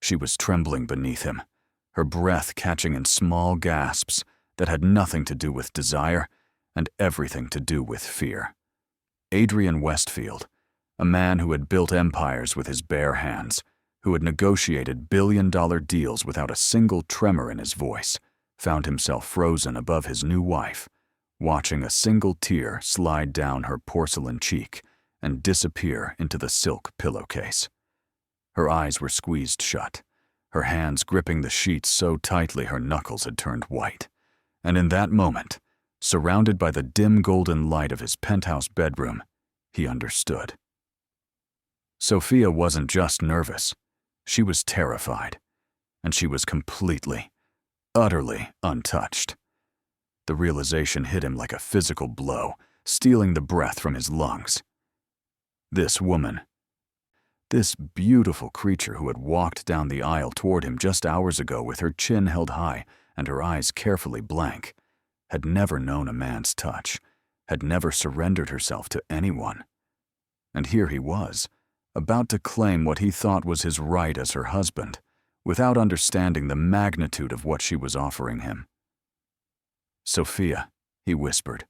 She was trembling beneath him, her breath catching in small gasps that had nothing to do with desire and everything to do with fear. Adrian Westfield, a man who had built empires with his bare hands, who had negotiated billion-dollar deals without a single tremor in his voice, found himself frozen above his new wife, watching a single tear slide down her porcelain cheek and disappear into the silk pillowcase. Her eyes were squeezed shut, her hands gripping the sheets so tightly her knuckles had turned white. And in that moment, surrounded by the dim golden light of his penthouse bedroom, he understood. Sophia wasn't just nervous. She was terrified, and she was completely, utterly untouched. The realization hit him like a physical blow, stealing the breath from his lungs. This woman, this beautiful creature who had walked down the aisle toward him just hours ago with her chin held high and her eyes carefully blank, had never known a man's touch, had never surrendered herself to anyone. And here he was, about to claim what he thought was his right as her husband, without understanding the magnitude of what she was offering him. "Sophia," he whispered,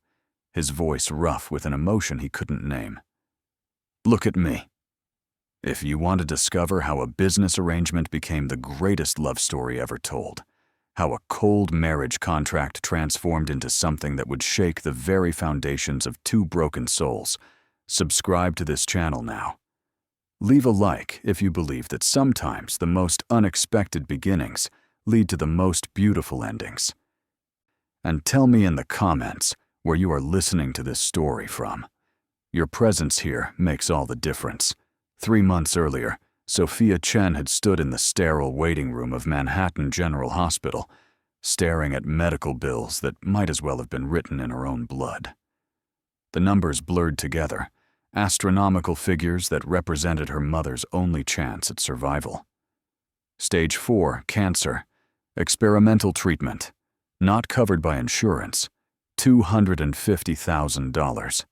his voice rough with an emotion he couldn't name. "Look at me. If you want to discover how a business arrangement became the greatest love story ever told, how a cold marriage contract transformed into something that would shake the very foundations of two broken souls, subscribe to this channel now. Leave a like if you believe that sometimes the most unexpected beginnings lead to the most beautiful endings. And tell me in the comments where you are listening to this story from. Your presence here makes all the difference." 3 months earlier, Sophia Chen had stood in the sterile waiting room of Manhattan General Hospital, staring at medical bills that might as well have been written in her own blood. The numbers blurred together, astronomical figures that represented her mother's only chance at survival. Stage 4, cancer, experimental treatment, not covered by insurance, $250,000.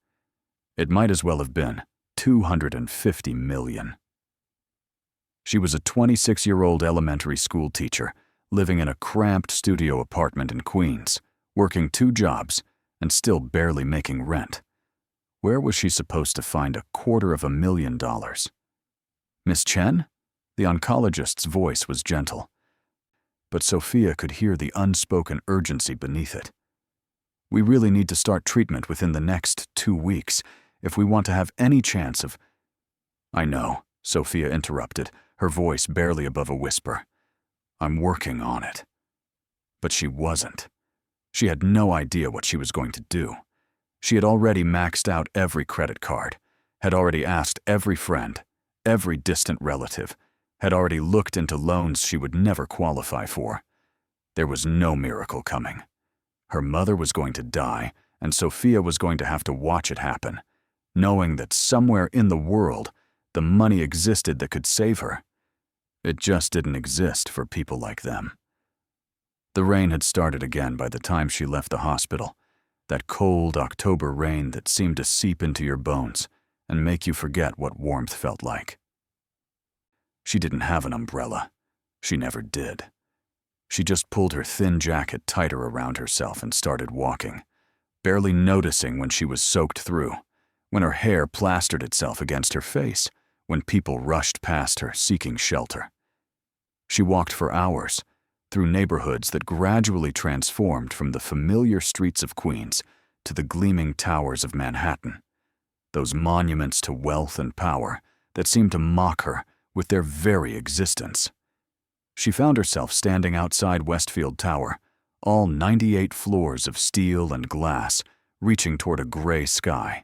It might as well have been $250 million. She was a 26-year-old elementary school teacher, living in a cramped studio apartment in Queens, working 2 jobs and still barely making rent. Where was she supposed to find $250,000? "Miss Chen?" The oncologist's voice was gentle, but Sophia could hear the unspoken urgency beneath it. "We really need to start treatment within the next 2 weeks if we want to have any chance of—" "I know," Sophia interrupted, her voice barely above a whisper. "I'm working on it." But she wasn't. She had no idea what she was going to do. She had already maxed out every credit card, had already asked every friend, every distant relative, had already looked into loans she would never qualify for. There was no miracle coming. Her mother was going to die, and Sophia was going to have to watch it happen, knowing that somewhere in the world the money existed that could save her. It just didn't exist for people like them. The rain had started again by the time she left the hospital, that cold October rain that seemed to seep into your bones and make you forget what warmth felt like. She didn't have an umbrella. She never did. She just pulled her thin jacket tighter around herself and started walking, barely noticing when she was soaked through, when her hair plastered itself against her face, when people rushed past her seeking shelter. She walked for hours, through neighborhoods that gradually transformed from the familiar streets of Queens to the gleaming towers of Manhattan, those monuments to wealth and power that seemed to mock her with their very existence. She found herself standing outside Westfield Tower, all 98 floors of steel and glass reaching toward a gray sky,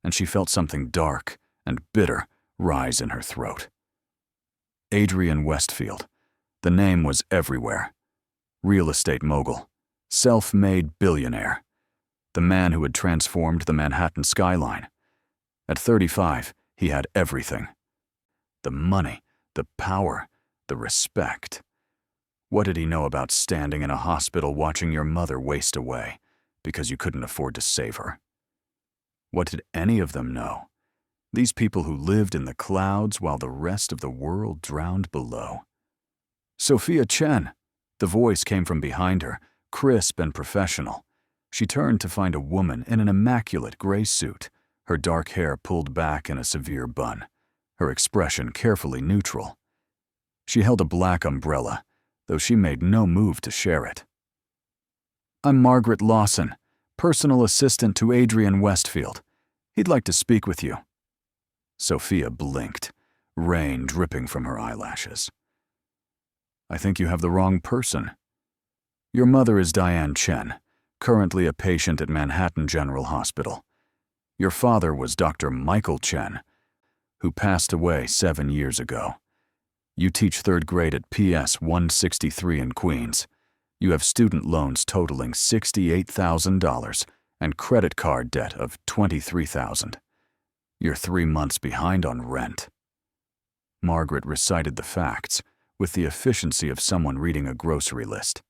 and she felt something dark and bitter rise in her throat. Adrian Westfield. The name was everywhere. Real estate mogul, self-made billionaire, the man who had transformed the Manhattan skyline. At 35, he had everything. The money, the power, the respect. What did he know about standing in a hospital watching your mother waste away because you couldn't afford to save her? What did any of them know? These people who lived in the clouds while the rest of the world drowned below. Sophia Chen. The voice came from behind her, crisp and professional. She turned to find a woman in an immaculate gray suit, her dark hair pulled back in a severe bun, her expression carefully neutral. She held a black umbrella, though she made no move to share it. "I'm Margaret Lawson, personal assistant to Adrian Westfield. He'd like to speak with you." Sophia blinked, rain dripping from her eyelashes. "I think you have the wrong person. Your mother is Diane Chen, currently a patient at Manhattan General Hospital. Your father was Dr. Michael Chen, who passed away 7 years ago. You teach 3rd grade at PS 163 in Queens. You have student loans totaling $68,000 and credit card debt of $23,000. You're 3 months behind on rent." Margaret recited the facts with the efficiency of someone reading a grocery list.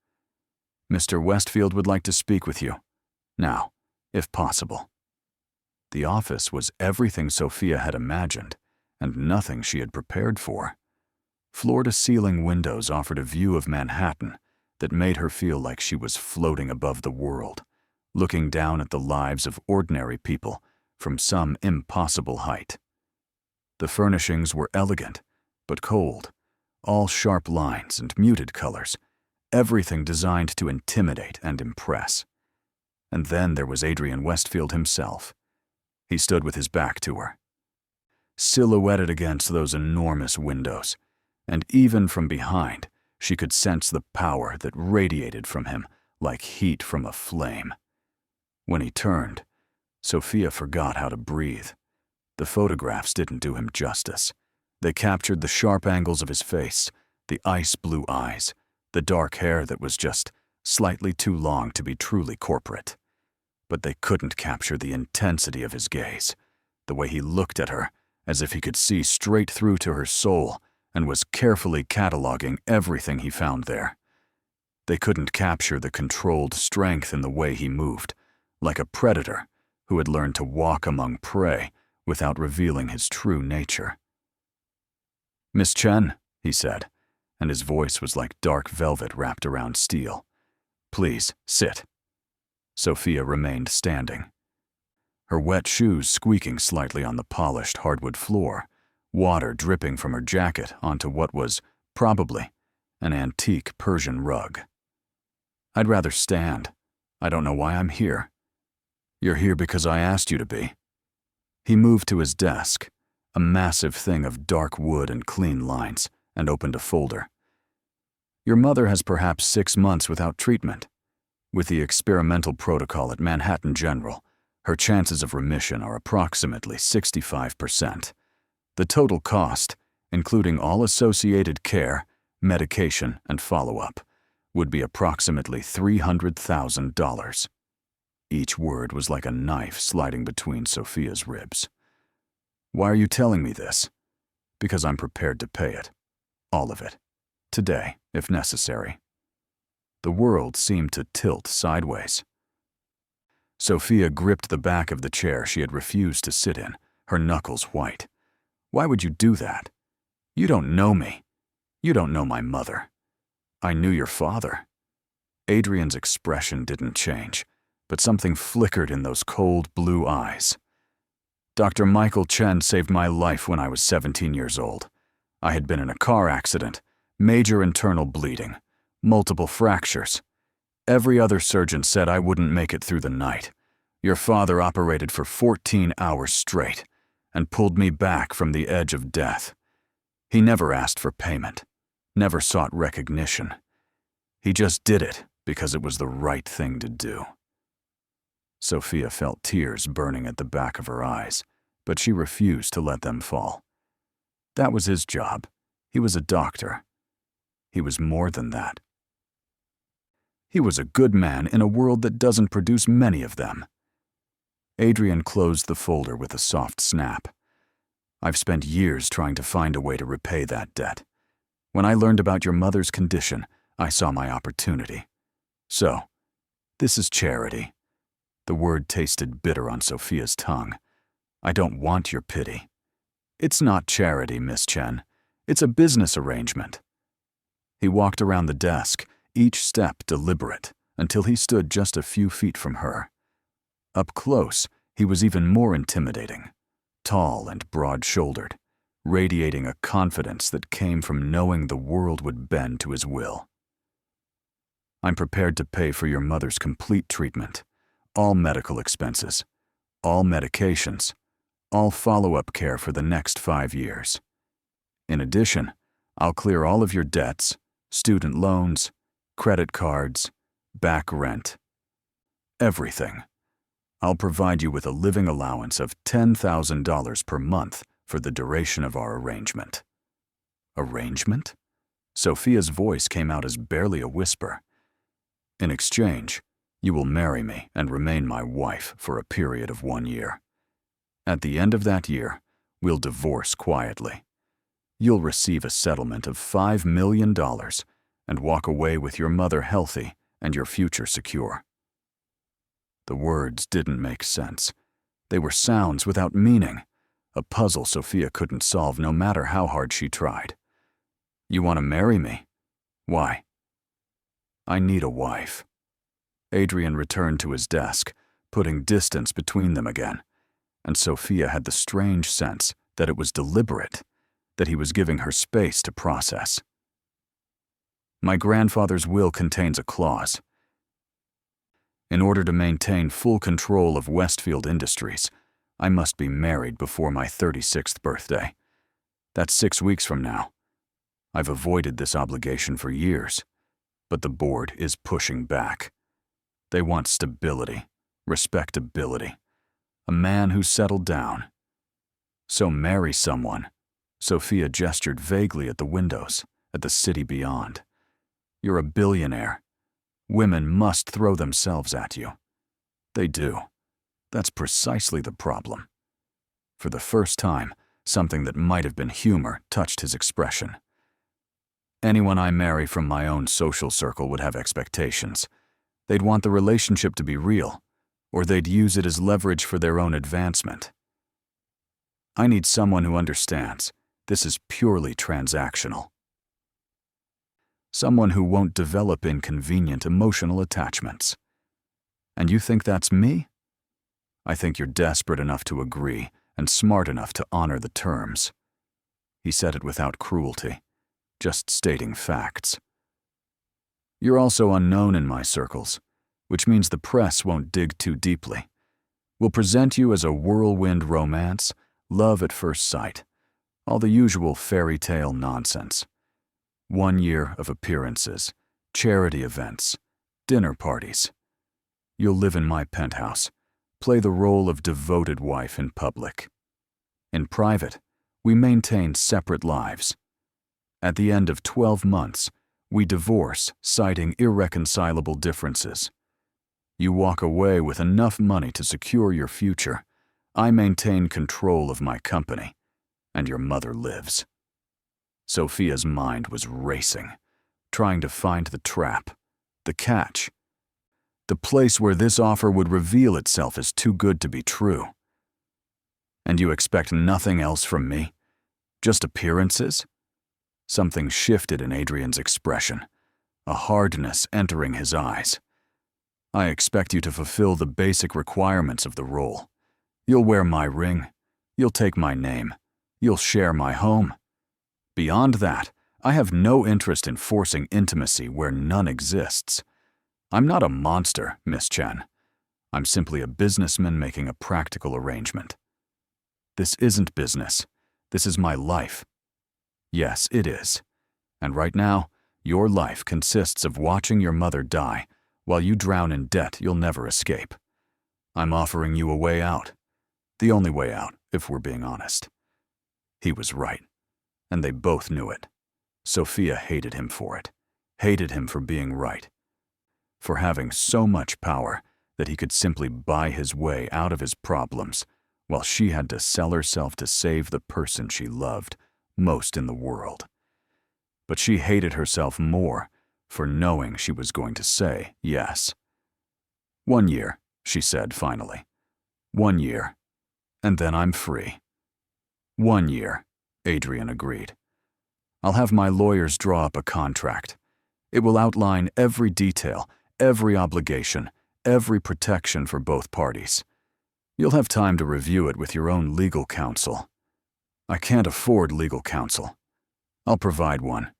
"Mr. Westfield would like to speak with you. Now, if possible." The office was everything Sophia had imagined, and nothing she had prepared for. Floor-to-ceiling windows offered a view of Manhattan that made her feel like she was floating above the world, looking down at the lives of ordinary people from some impossible height. The furnishings were elegant, but cold, all sharp lines and muted colors, everything designed to intimidate and impress. And then there was Adrian Westfield himself. He stood with his back to her, silhouetted against those enormous windows, and even from behind, she could sense the power that radiated from him like heat from a flame. When he turned, Sophia forgot how to breathe. The photographs didn't do him justice. They captured the sharp angles of his face, the ice-blue eyes, the dark hair that was just slightly too long to be truly corporate. But they couldn't capture the intensity of his gaze, the way he looked at her as if he could see straight through to her soul and was carefully cataloging everything he found there. They couldn't capture the controlled strength in the way he moved, like a predator who had learned to walk among prey without revealing his true nature. "Miss Chen," he said, and his voice was like dark velvet wrapped around steel. "Please, sit." Sophia remained standing, her wet shoes squeaking slightly on the polished hardwood floor, water dripping from her jacket onto what was, probably, an antique Persian rug. "I'd rather stand. I don't know why I'm here." "You're here because I asked you to be." He moved to his desk, a massive thing of dark wood and clean lines, and opened a folder. "Your mother has perhaps 6 months without treatment. With the experimental protocol at Manhattan General, her chances of remission are approximately 65%. The total cost, including all associated care, medication, and follow-up, would be approximately $300,000. Each word was like a knife sliding between Sophia's ribs. "Why are you telling me this?" "Because I'm prepared to pay it. All of it. Today, if necessary." The world seemed to tilt sideways. Sophia gripped the back of the chair she had refused to sit in, her knuckles white. "Why would you do that? You don't know me. You don't know my mother. I knew your father." Adrian's expression didn't change, but something flickered in those cold blue eyes. "Dr. Michael Chen saved my life when I was 17 years old. I had been in a car accident, major internal bleeding, multiple fractures. Every other surgeon said I wouldn't make it through the night. Your father operated for 14 hours straight and pulled me back from the edge of death. He never asked for payment, never sought recognition. He just did it because it was the right thing to do." Sophia felt tears burning at the back of her eyes, but she refused to let them fall. That was his job. He was a doctor. He was more than that. He was a good man in a world that doesn't produce many of them. Adrian closed the folder with a soft snap. "I've spent years trying to find a way to repay that debt. When I learned about your mother's condition, I saw my opportunity. So, this is charity." The word tasted bitter on Sophia's tongue. "I don't want your pity. It's not charity, Miss Chen. It's a business arrangement." He walked around the desk, each step deliberate, until he stood just a few feet from her. Up close, he was even more intimidating, tall and broad-shouldered, radiating a confidence that came from knowing the world would bend to his will. "I'm prepared to pay for your mother's complete treatment, all medical expenses, all medications, all follow-up care for the next 5 years. In addition, I'll clear all of your debts, student loans, credit cards, back rent. Everything. I'll provide you with a living allowance of $10,000 per month for the duration of our arrangement." Arrangement? Sophia's voice came out as barely a whisper. "In exchange, you will marry me and remain my wife for a period of 1 year. At the end of that year, we'll divorce quietly. You'll receive a settlement of $5 million and walk away with your mother healthy and your future secure." The words didn't make sense. They were sounds without meaning, a puzzle Sophia couldn't solve no matter how hard she tried. "You want to marry me? Why?" "I need a wife." Adrian returned to his desk, putting distance between them again, and Sophia had the strange sense that it was deliberate, that he was giving her space to process. "My grandfather's will contains a clause. In order to maintain full control of Westfield Industries, I must be married before my 36th birthday. That's 6 weeks from now. I've avoided this obligation for years, but the board is pushing back. They want stability, respectability, a man who's settled down. So marry someone." Sophia gestured vaguely at the windows, at the city beyond. "You're a billionaire. Women must throw themselves at you." "They do. That's precisely the problem." For the first time, something that might have been humor touched his expression. "Anyone I marry from my own social circle would have expectations. They'd want the relationship to be real, or they'd use it as leverage for their own advancement. I need someone who understands this is purely transactional. Someone who won't develop inconvenient emotional attachments. And you think that's me? I think you're desperate enough to agree and smart enough to honor the terms." He said it without cruelty, just stating facts. "You're also unknown in my circles, which means the press won't dig too deeply. We'll present you as a whirlwind romance, love at first sight, all the usual fairy tale nonsense. 1 year of appearances, charity events, dinner parties. You'll live in my penthouse, play the role of devoted wife in public. In private, we maintain separate lives. At the end of 12 months, we divorce, citing irreconcilable differences. You walk away with enough money to secure your future. I maintain control of my company, and your mother lives." Sophia's mind was racing, trying to find the trap, the catch, the place where this offer would reveal itself as too good to be true. "And you expect nothing else from me? Just appearances?" Something shifted in Adrian's expression, a hardness entering his eyes. "I expect you to fulfill the basic requirements of the role. You'll wear my ring. You'll take my name. You'll share my home. Beyond that, I have no interest in forcing intimacy where none exists. I'm not a monster, Miss Chen. I'm simply a businessman making a practical arrangement. This isn't business. This is my life. Yes, it is. And right now, your life consists of watching your mother die while you drown in debt you'll never escape. I'm offering you a way out. The only way out, if we're being honest." He was right, and they both knew it. Sophia hated him for it, hated him for being right, for having so much power that he could simply buy his way out of his problems while she had to sell herself to save the person she loved most in the world. But she hated herself more for knowing she was going to say yes. 1 year, she said finally. 1 year, and then I'm free. 1 year, Adrian agreed. I'll have my lawyers draw up a contract. It will outline every detail, every obligation, every protection for both parties. You'll have time to review it with your own legal counsel. I can't afford legal counsel. I'll provide one.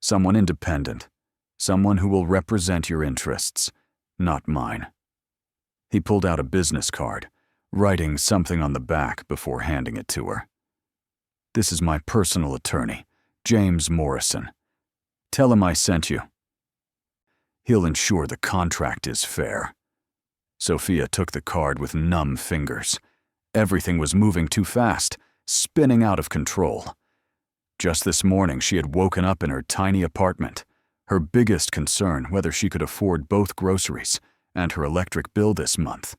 Someone independent. Someone who will represent your interests, not mine. He pulled out a business card, writing something on the back before handing it to her. This is my personal attorney, James Morrison. Tell him I sent you. He'll ensure the contract is fair. Sophia took the card with numb fingers. Everything was moving too fast, spinning out of control. Just this morning, she had woken up in her tiny apartment, her biggest concern whether she could afford both groceries and her electric bill this month.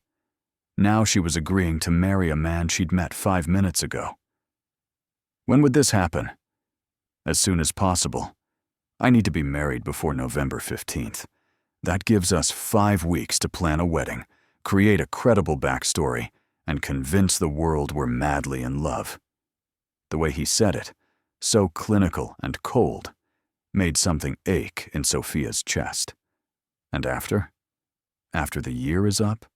Now she was agreeing to marry a man she'd met 5 minutes ago. When would this happen? As soon as possible. I need to be married before November 15th. That gives us 5 weeks to plan a wedding, create a credible backstory, and convince the world we're madly in love. The way he said it, so clinical and cold, made something ache in Sophia's chest. And after? After the year is up?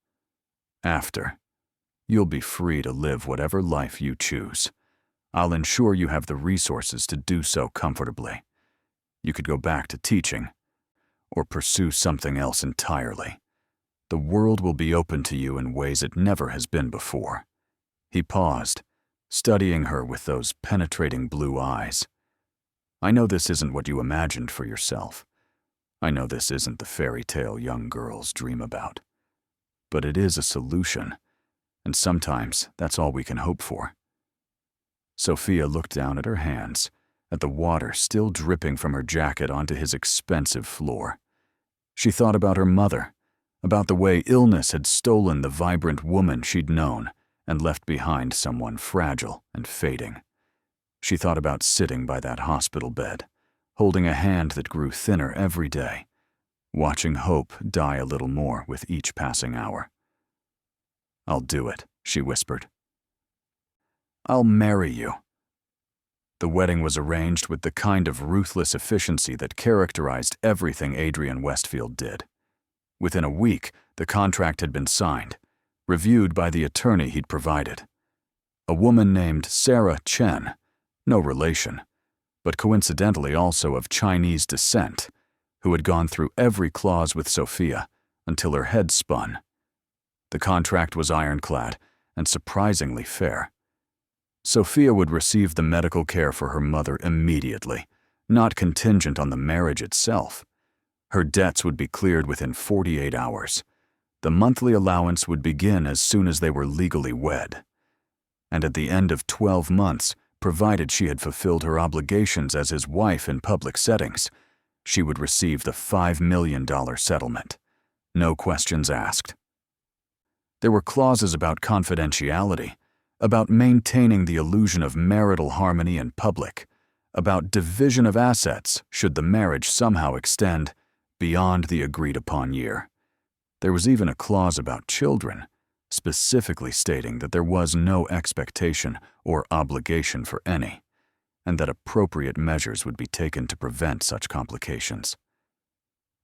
After. You'll be free to live whatever life you choose. I'll ensure you have the resources to do so comfortably. You could go back to teaching, or pursue something else entirely. The world will be open to you in ways it never has been before. He paused, studying her with those penetrating blue eyes. I know this isn't what you imagined for yourself. I know this isn't the fairy tale young girls dream about. But it is a solution, and sometimes that's all we can hope for. Sophia looked down at her hands, at the water still dripping from her jacket onto his expensive floor. She thought about her mother, about the way illness had stolen the vibrant woman she'd known and left behind someone fragile and fading. She thought about sitting by that hospital bed, holding a hand that grew thinner every day, watching hope die a little more with each passing hour. "I'll do it," she whispered. "I'll marry you." The wedding was arranged with the kind of ruthless efficiency that characterized everything Adrian Westfield did. Within a week, the contract had been signed, reviewed by the attorney he'd provided. A woman named Sarah Chen, no relation, but coincidentally also of Chinese descent, who had gone through every clause with Sophia until her head spun. The contract was ironclad and surprisingly fair. Sophia would receive the medical care for her mother immediately, not contingent on the marriage itself. Her debts would be cleared within 48 hours. The monthly allowance would begin as soon as they were legally wed. And at the end of 12 months, provided she had fulfilled her obligations as his wife in public settings, she would receive the $5 million settlement. No questions asked. There were clauses about confidentiality, about maintaining the illusion of marital harmony in public, about division of assets should the marriage somehow extend beyond the agreed-upon year. There was even a clause about children, specifically stating that there was no expectation or obligation for any, and that appropriate measures would be taken to prevent such complications.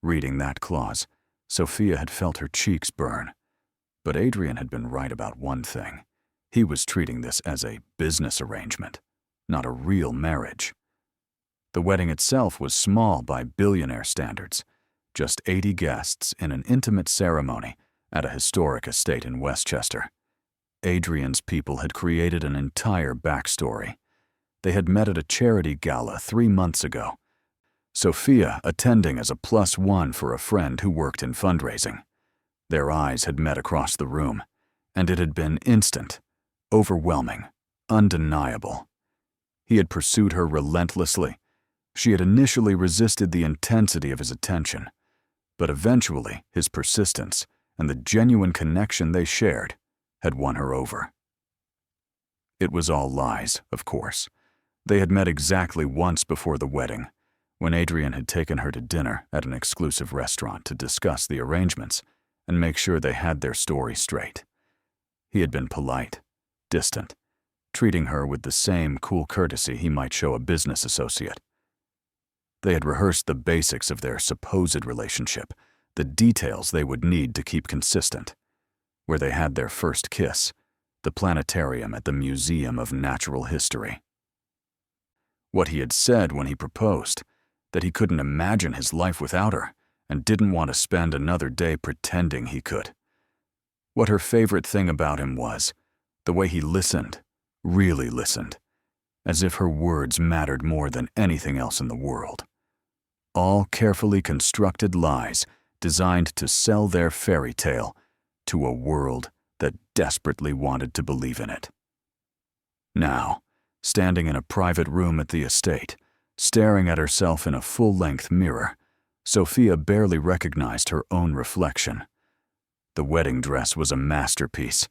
Reading that clause, Sophia had felt her cheeks burn. But Adrian had been right about one thing. He was treating this as a business arrangement, not a real marriage. The wedding itself was small by billionaire standards, just 80 guests in an intimate ceremony at a historic estate in Westchester. Adrian's people had created an entire backstory. They had met at a charity gala 3 months ago, Sophia attending as a +1 for a friend who worked in fundraising. Their eyes had met across the room, and it had been instant, overwhelming, undeniable. He had pursued her relentlessly. She had initially resisted the intensity of his attention, but eventually his persistence and the genuine connection they shared had won her over. It was all lies, of course. They had met exactly once before the wedding, when Adrian had taken her to dinner at an exclusive restaurant to discuss the arrangements and make sure they had their story straight. He had been polite, distant, treating her with the same cool courtesy he might show a business associate. They had rehearsed the basics of their supposed relationship, the details they would need to keep consistent. Where they had their first kiss, the planetarium at the Museum of Natural History. What he had said when he proposed, that he couldn't imagine his life without her and didn't want to spend another day pretending he could. What her favorite thing about him was, the way he listened, really listened, as if her words mattered more than anything else in the world. All carefully constructed lies designed to sell their fairy tale to a world that desperately wanted to believe in it. Now, standing in a private room at the estate, staring at herself in a full-length mirror, Sophia barely recognized her own reflection. The wedding dress was a masterpiece,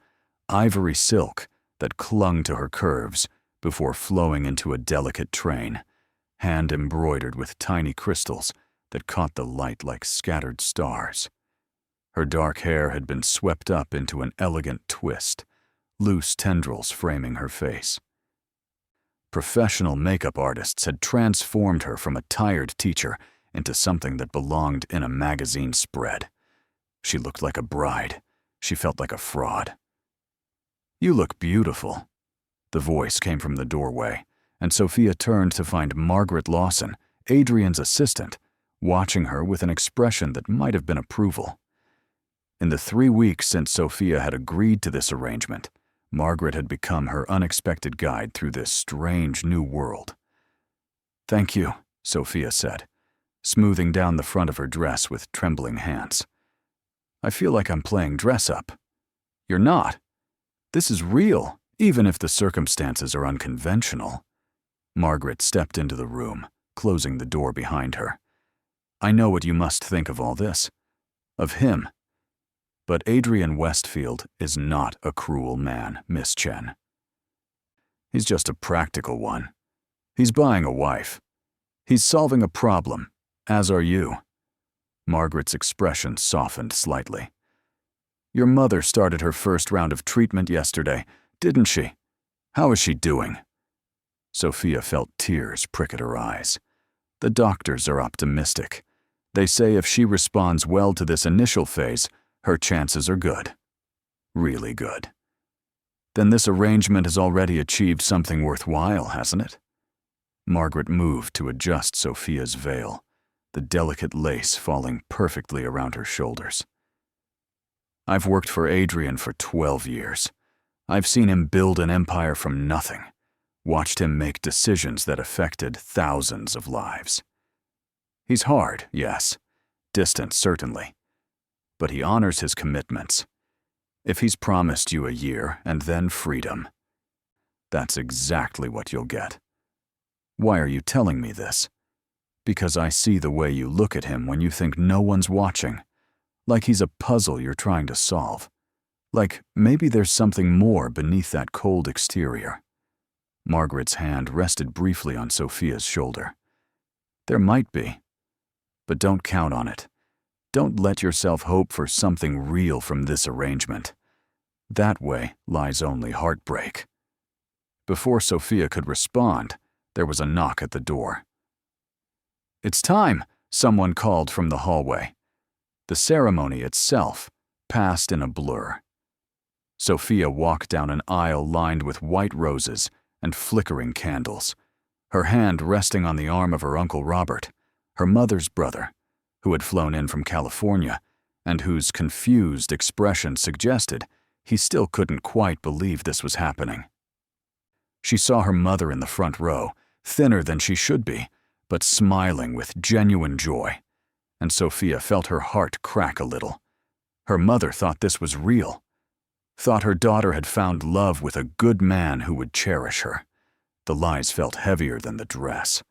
ivory silk that clung to her curves before flowing into a delicate train, hand-embroidered with tiny crystals that caught the light like scattered stars. Her dark hair had been swept up into an elegant twist, loose tendrils framing her face. Professional makeup artists had transformed her from a tired teacher into something that belonged in a magazine spread. She looked like a bride. She felt like a fraud. "You look beautiful." The voice came from the doorway, and Sophia turned to find Margaret Lawson, Adrian's assistant, watching her with an expression that might have been approval. In the 3 weeks since Sophia had agreed to this arrangement, Margaret had become her unexpected guide through this strange new world. "Thank you," Sophia said, smoothing down the front of her dress with trembling hands. "I feel like I'm playing dress-up." "You're not. This is real, even if the circumstances are unconventional." Margaret stepped into the room, closing the door behind her. "I know what you must think of all this. Of him. But Adrian Westfield is not a cruel man, Miss Chen. He's just a practical one. He's buying a wife. He's solving a problem, as are you." Margaret's expression softened slightly. "Your mother started her first round of treatment yesterday, didn't she? How is she doing?" Sophia felt tears prick at her eyes. "The doctors are optimistic. They say if she responds well to this initial phase, her chances are good. Really good. Then this arrangement has already achieved something worthwhile, hasn't it?" Margaret moved to adjust Sophia's veil, the delicate lace falling perfectly around her shoulders. "I've worked for Adrian for 12 years. I've seen him build an empire from nothing, watched him make decisions that affected thousands of lives. He's hard, yes, distant certainly, but he honors his commitments. If he's promised you a year and then freedom, that's exactly what you'll get. Why are you telling me this? Because I see the way you look at him when you think no one's watching, like he's a puzzle you're trying to solve, like maybe there's something more beneath that cold exterior." Margaret's hand rested briefly on Sophia's shoulder. "There might be, but don't count on it. Don't let yourself hope for something real from this arrangement. That way lies only heartbreak." Before Sophia could respond, there was a knock at the door. "It's time," someone called from the hallway. The ceremony itself passed in a blur. Sophia walked down an aisle lined with white roses and flickering candles, her hand resting on the arm of her Uncle Robert, her mother's brother, who had flown in from California and whose confused expression suggested he still couldn't quite believe this was happening. She saw her mother in the front row, thinner than she should be, but smiling with genuine joy, and Sophia felt her heart crack a little. Her mother thought this was real, thought her daughter had found love with a good man who would cherish her. The lies felt heavier than the dress.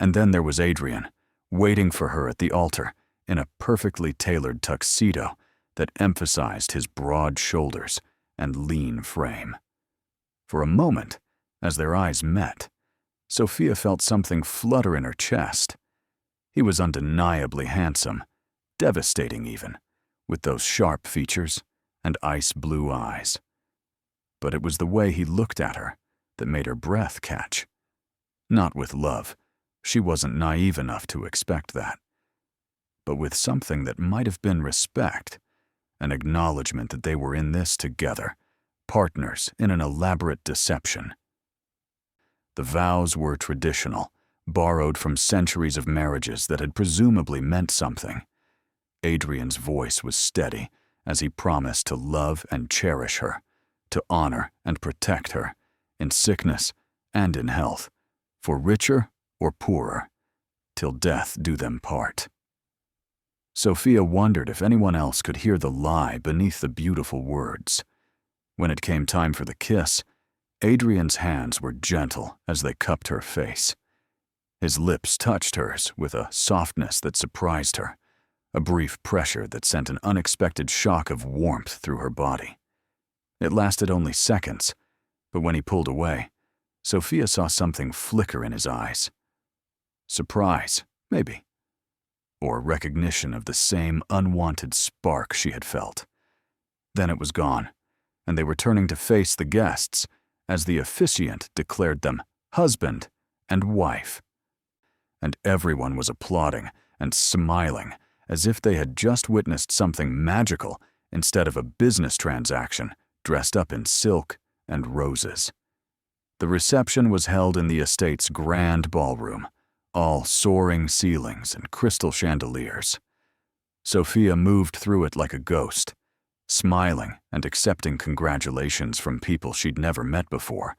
And then there was Adrian, waiting for her at the altar in a perfectly tailored tuxedo that emphasized his broad shoulders and lean frame. For a moment, as their eyes met, Sophia felt something flutter in her chest. He was undeniably handsome, devastating even, with those sharp features and ice-blue eyes. But it was the way he looked at her that made her breath catch. Not with love. She wasn't naive enough to expect that. But with something that might have been respect, an acknowledgement that they were in this together, partners in an elaborate deception. The vows were traditional, borrowed from centuries of marriages that had presumably meant something. Adrian's voice was steady as he promised to love and cherish her, to honor and protect her, in sickness and in health, for richer or poorer, till death do them part. Sophia wondered if anyone else could hear the lie beneath the beautiful words. When it came time for the kiss, Adrian's hands were gentle as they cupped her face. His lips touched hers with a softness that surprised her, a brief pressure that sent an unexpected shock of warmth through her body. It lasted only seconds, but when he pulled away, Sophia saw something flicker in his eyes. Surprise, maybe. Or recognition of the same unwanted spark she had felt. Then it was gone, and they were turning to face the guests as the officiant declared them husband and wife. And everyone was applauding and smiling as if they had just witnessed something magical instead of a business transaction dressed up in silk and roses. The reception was held in the estate's grand ballroom, all soaring ceilings and crystal chandeliers. Sophia moved through it like a ghost, smiling and accepting congratulations from people she'd never met before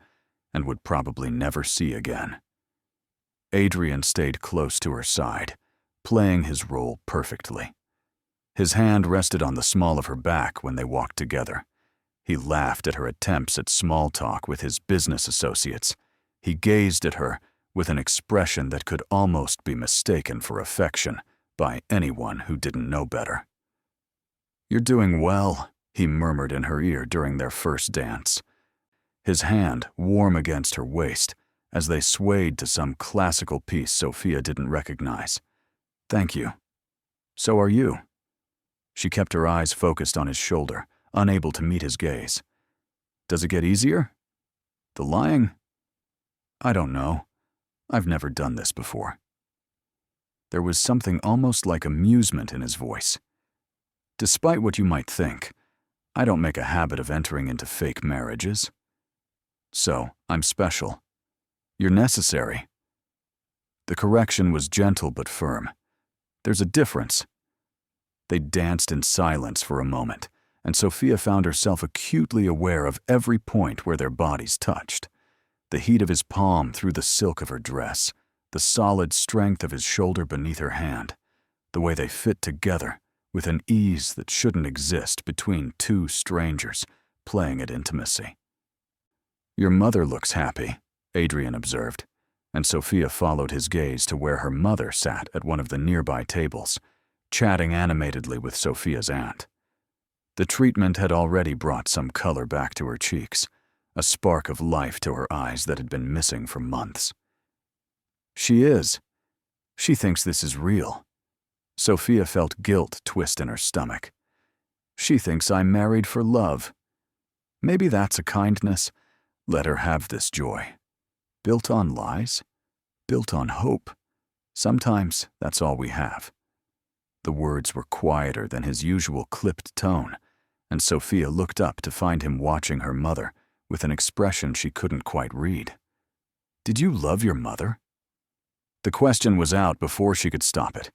and would probably never see again. Adrian stayed close to her side, playing his role perfectly. His hand rested on the small of her back when they walked together. He laughed at her attempts at small talk with his business associates. He gazed at her with an expression that could almost be mistaken for affection by anyone who didn't know better. "You're doing well," he murmured in her ear during their first dance. His hand warm against her waist as they swayed to some classical piece Sophia didn't recognize. "Thank you. So are you." She kept her eyes focused on his shoulder, unable to meet his gaze. "Does it get easier? The lying? I don't know. I've never done this before." There was something almost like amusement in his voice. "Despite what you might think, I don't make a habit of entering into fake marriages. So, I'm special. You're necessary." The correction was gentle but firm. "There's a difference." They danced in silence for a moment, and Sophia found herself acutely aware of every point where their bodies touched. The heat of his palm through the silk of her dress, the solid strength of his shoulder beneath her hand, the way they fit together with an ease that shouldn't exist between two strangers playing at intimacy. "Your mother looks happy," Adrian observed, and Sophia followed his gaze to where her mother sat at one of the nearby tables, chatting animatedly with Sophia's aunt. The treatment had already brought some color back to her cheeks, a spark of life to her eyes that had been missing for months. "She is. She thinks this is real." Sophia felt guilt twist in her stomach. "She thinks I'm married for love. Maybe that's a kindness. Let her have this joy. Built on lies? Built on hope? Sometimes that's all we have." The words were quieter than his usual clipped tone, and Sophia looked up to find him watching her mother with an expression she couldn't quite read. "Did you love your mother?" The question was out before she could stop it,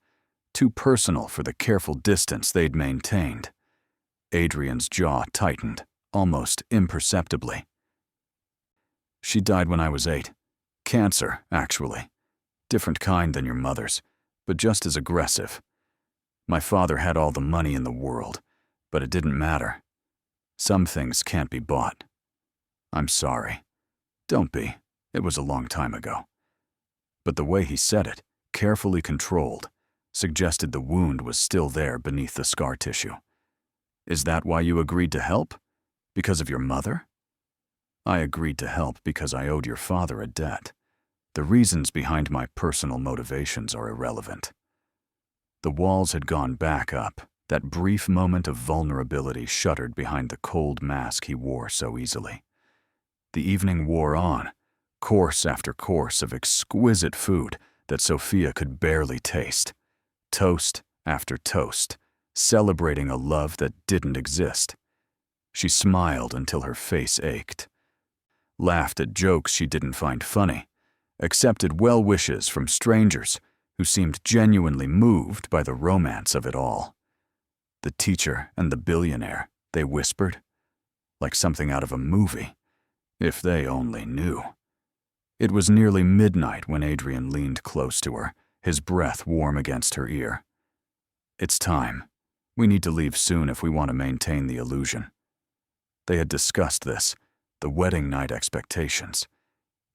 too personal for the careful distance they'd maintained. Adrian's jaw tightened, almost imperceptibly. "She died when I was 8. Cancer, actually. Different kind than your mother's, but just as aggressive. My father had all the money in the world, but it didn't matter. Some things can't be bought. I'm sorry. Don't be. It was a long time ago." But the way he said it, carefully controlled, suggested the wound was still there beneath the scar tissue. "Is that why you agreed to help? Because of your mother?" "I agreed to help because I owed your father a debt. The reasons behind my personal motivations are irrelevant." The walls had gone back up. That brief moment of vulnerability shuddered behind the cold mask he wore so easily. The evening wore on, course after course of exquisite food that Sophia could barely taste. Toast after toast, celebrating a love that didn't exist. She smiled until her face ached, laughed at jokes she didn't find funny, accepted well wishes from strangers who seemed genuinely moved by the romance of it all. The teacher and the billionaire, they whispered, like something out of a movie. If they only knew. It was nearly midnight when Adrian leaned close to her, his breath warm against her ear. It's time. We need to leave soon if we want to maintain the illusion. They had discussed this, the wedding night expectations.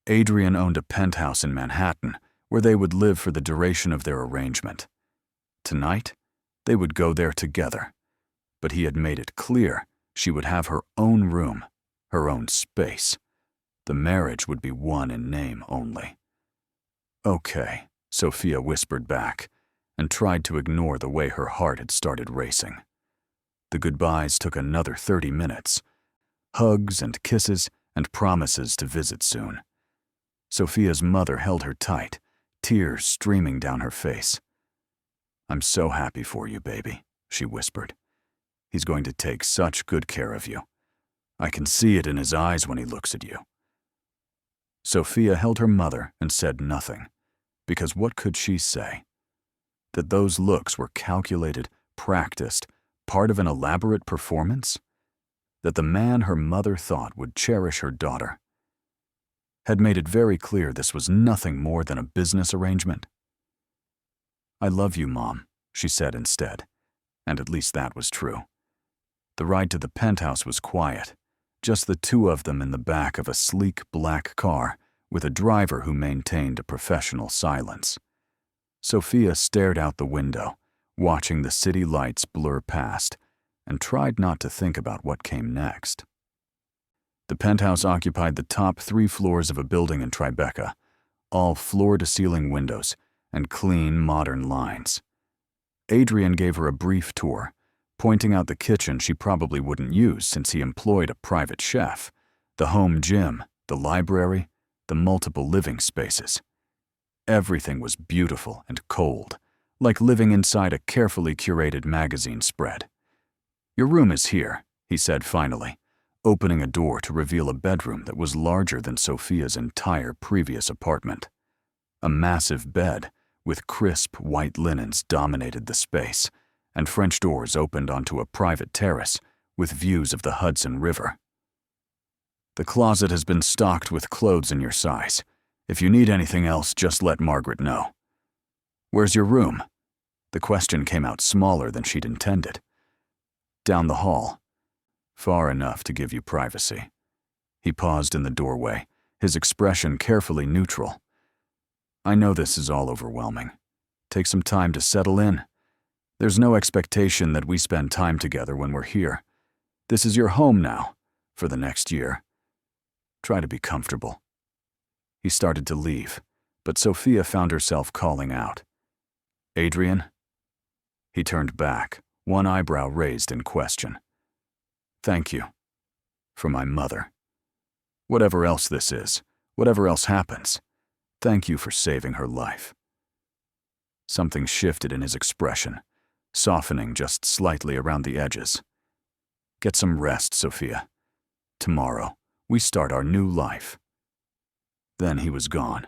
Adrian owned a penthouse in Manhattan where they would live for the duration of their arrangement. Tonight, they would go there together, but he had made it clear she would have her own room, her own space. The marriage would be one in name only. Okay, Sophia whispered back, and tried to ignore the way her heart had started racing. The goodbyes took another 30 minutes. Hugs and kisses and promises to visit soon. Sophia's mother held her tight, tears streaming down her face. "I'm so happy for you, baby," she whispered. "He's going to take such good care of you. I can see it in his eyes when he looks at you." Sophia held her mother and said nothing, because what could she say? That those looks were calculated, practiced, part of an elaborate performance? That the man her mother thought would cherish her daughter had made it very clear this was nothing more than a business arrangement? "I love you, Mom," she said instead, and at least that was true. The ride to the penthouse was quiet, just the two of them in the back of a sleek black car with a driver who maintained a professional silence. Sophia stared out the window, watching the city lights blur past, and tried not to think about what came next. The penthouse occupied the top 3 floors of a building in Tribeca, all floor-to-ceiling windows and clean, modern lines. Adrian gave her a brief tour, pointing out the kitchen she probably wouldn't use since he employed a private chef, the home gym, the library, the multiple living spaces. Everything was beautiful and cold, like living inside a carefully curated magazine spread. "Your room is here," he said finally, opening a door to reveal a bedroom that was larger than Sophia's entire previous apartment. A massive bed with crisp white linens dominated the space, and French doors opened onto a private terrace with views of the Hudson River. "The closet has been stocked with clothes in your size. If you need anything else, just let Margaret know." "Where's your room?" The question came out smaller than she'd intended. "Down the hall. Far enough to give you privacy." He paused in the doorway, his expression carefully neutral. "I know this is all overwhelming. Take some time to settle in. There's no expectation that we spend time together when we're here. This is your home now, for the next year. Try to be comfortable." He started to leave, but Sophia found herself calling out, "Adrian?" He turned back, one eyebrow raised in question. "Thank you. For my mother. Whatever else this is, whatever else happens, thank you for saving her life." Something shifted in his expression, softening just slightly around the edges. "Get some rest, Sophia. Tomorrow, we start our new life." Then he was gone,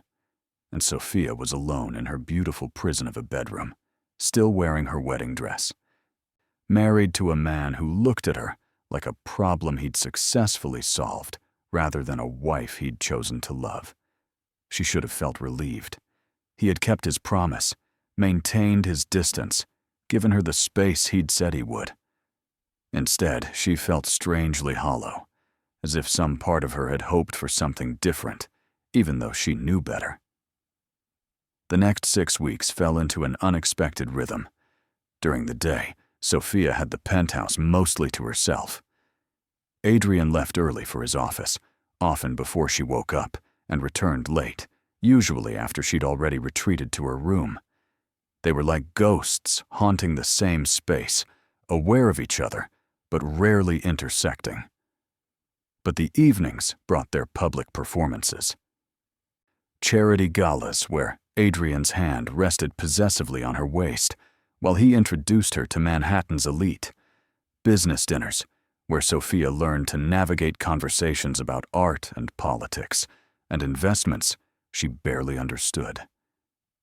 and Sophia was alone in her beautiful prison of a bedroom, still wearing her wedding dress. Married to a man who looked at her like a problem he'd successfully solved rather than a wife he'd chosen to love. She should have felt relieved. He had kept his promise, maintained his distance, given her the space he'd said he would. Instead, she felt strangely hollow, as if some part of her had hoped for something different, even though she knew better. The next 6 weeks fell into an unexpected rhythm. During the day, Sophia had the penthouse mostly to herself. Adrian left early for his office, often before she woke up, and returned late, usually after she'd already retreated to her room. They were like ghosts haunting the same space, aware of each other, but rarely intersecting. But the evenings brought their public performances. Charity galas where Adrian's hand rested possessively on her waist while he introduced her to Manhattan's elite. Business dinners, where Sophia learned to navigate conversations about art and politics, and investments she barely understood.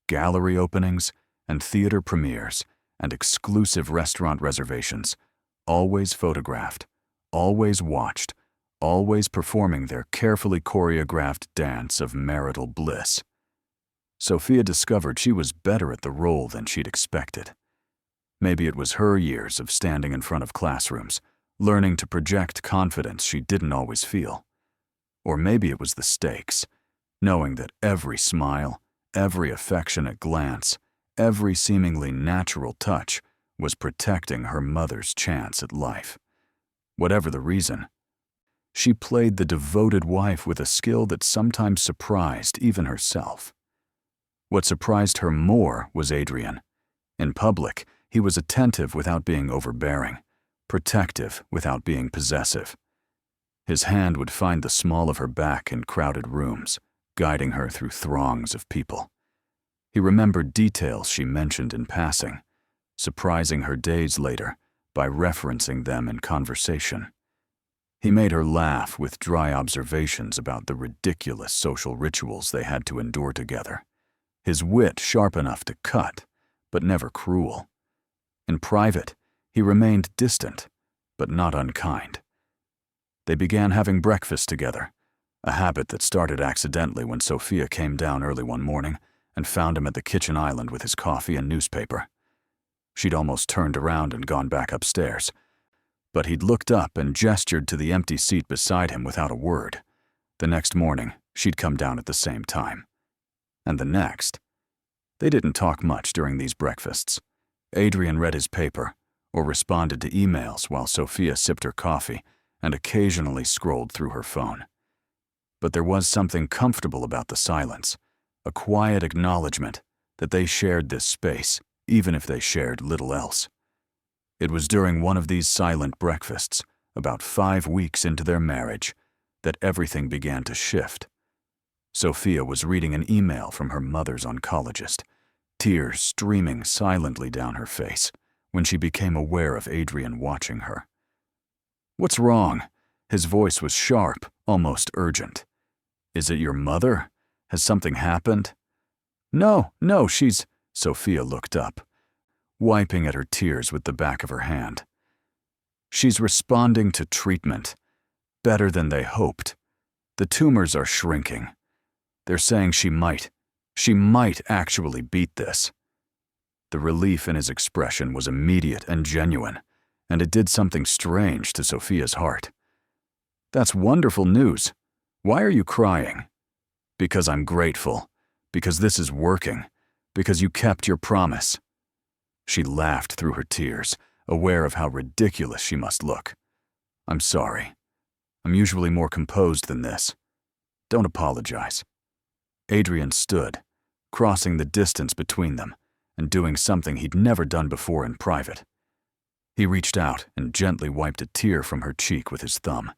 Gallery openings and theater premieres and exclusive restaurant reservations, always photographed, always watched, always performing their carefully choreographed dance of marital bliss. Sophia discovered she was better at the role than she'd expected. Maybe it was her years of standing in front of classrooms, learning to project confidence she didn't always feel. Or maybe it was the stakes, knowing that every smile, every affectionate glance, every seemingly natural touch was protecting her mother's chance at life. Whatever the reason, she played the devoted wife with a skill that sometimes surprised even herself. What surprised her more was Adrian. In public, he was attentive without being overbearing, protective without being possessive. His hand would find the small of her back in crowded rooms, guiding her through throngs of people. He remembered details she mentioned in passing, surprising her days later by referencing them in conversation. He made her laugh with dry observations about the ridiculous social rituals they had to endure together. His wit sharp enough to cut, but never cruel. In private, he remained distant, but not unkind. They began having breakfast together, a habit that started accidentally when Sophia came down early one morning and found him at the kitchen island with his coffee and newspaper. She'd almost turned around and gone back upstairs, but he'd looked up and gestured to the empty seat beside him without a word. The next morning, she'd come down at the same time. And the next. They didn't talk much during these breakfasts. Adrian read his paper or responded to emails while Sophia sipped her coffee and occasionally scrolled through her phone. But there was something comfortable about the silence, a quiet acknowledgement that they shared this space, even if they shared little else. It was during one of these silent breakfasts, about 5 weeks into their marriage, that everything began to shift. Sophia was reading an email from her mother's oncologist, tears streaming silently down her face when she became aware of Adrian watching her. "What's wrong?" His voice was sharp, almost urgent. "Is it your mother? Has something happened?" No, she's..." Sophia looked up, wiping at her tears with the back of her hand. "She's responding to treatment. Better than they hoped. The tumors are shrinking. They're saying she might actually beat this." The relief in his expression was immediate and genuine, and it did something strange to Sophia's heart. "That's wonderful news. Why are you crying?" "Because I'm grateful. Because this is working. Because you kept your promise." She laughed through her tears, aware of how ridiculous she must look. "I'm sorry. I'm usually more composed than this. Don't apologize." Adrian stood, crossing the distance between them and doing something he'd never done before in private. He reached out and gently wiped a tear from her cheek with his thumb,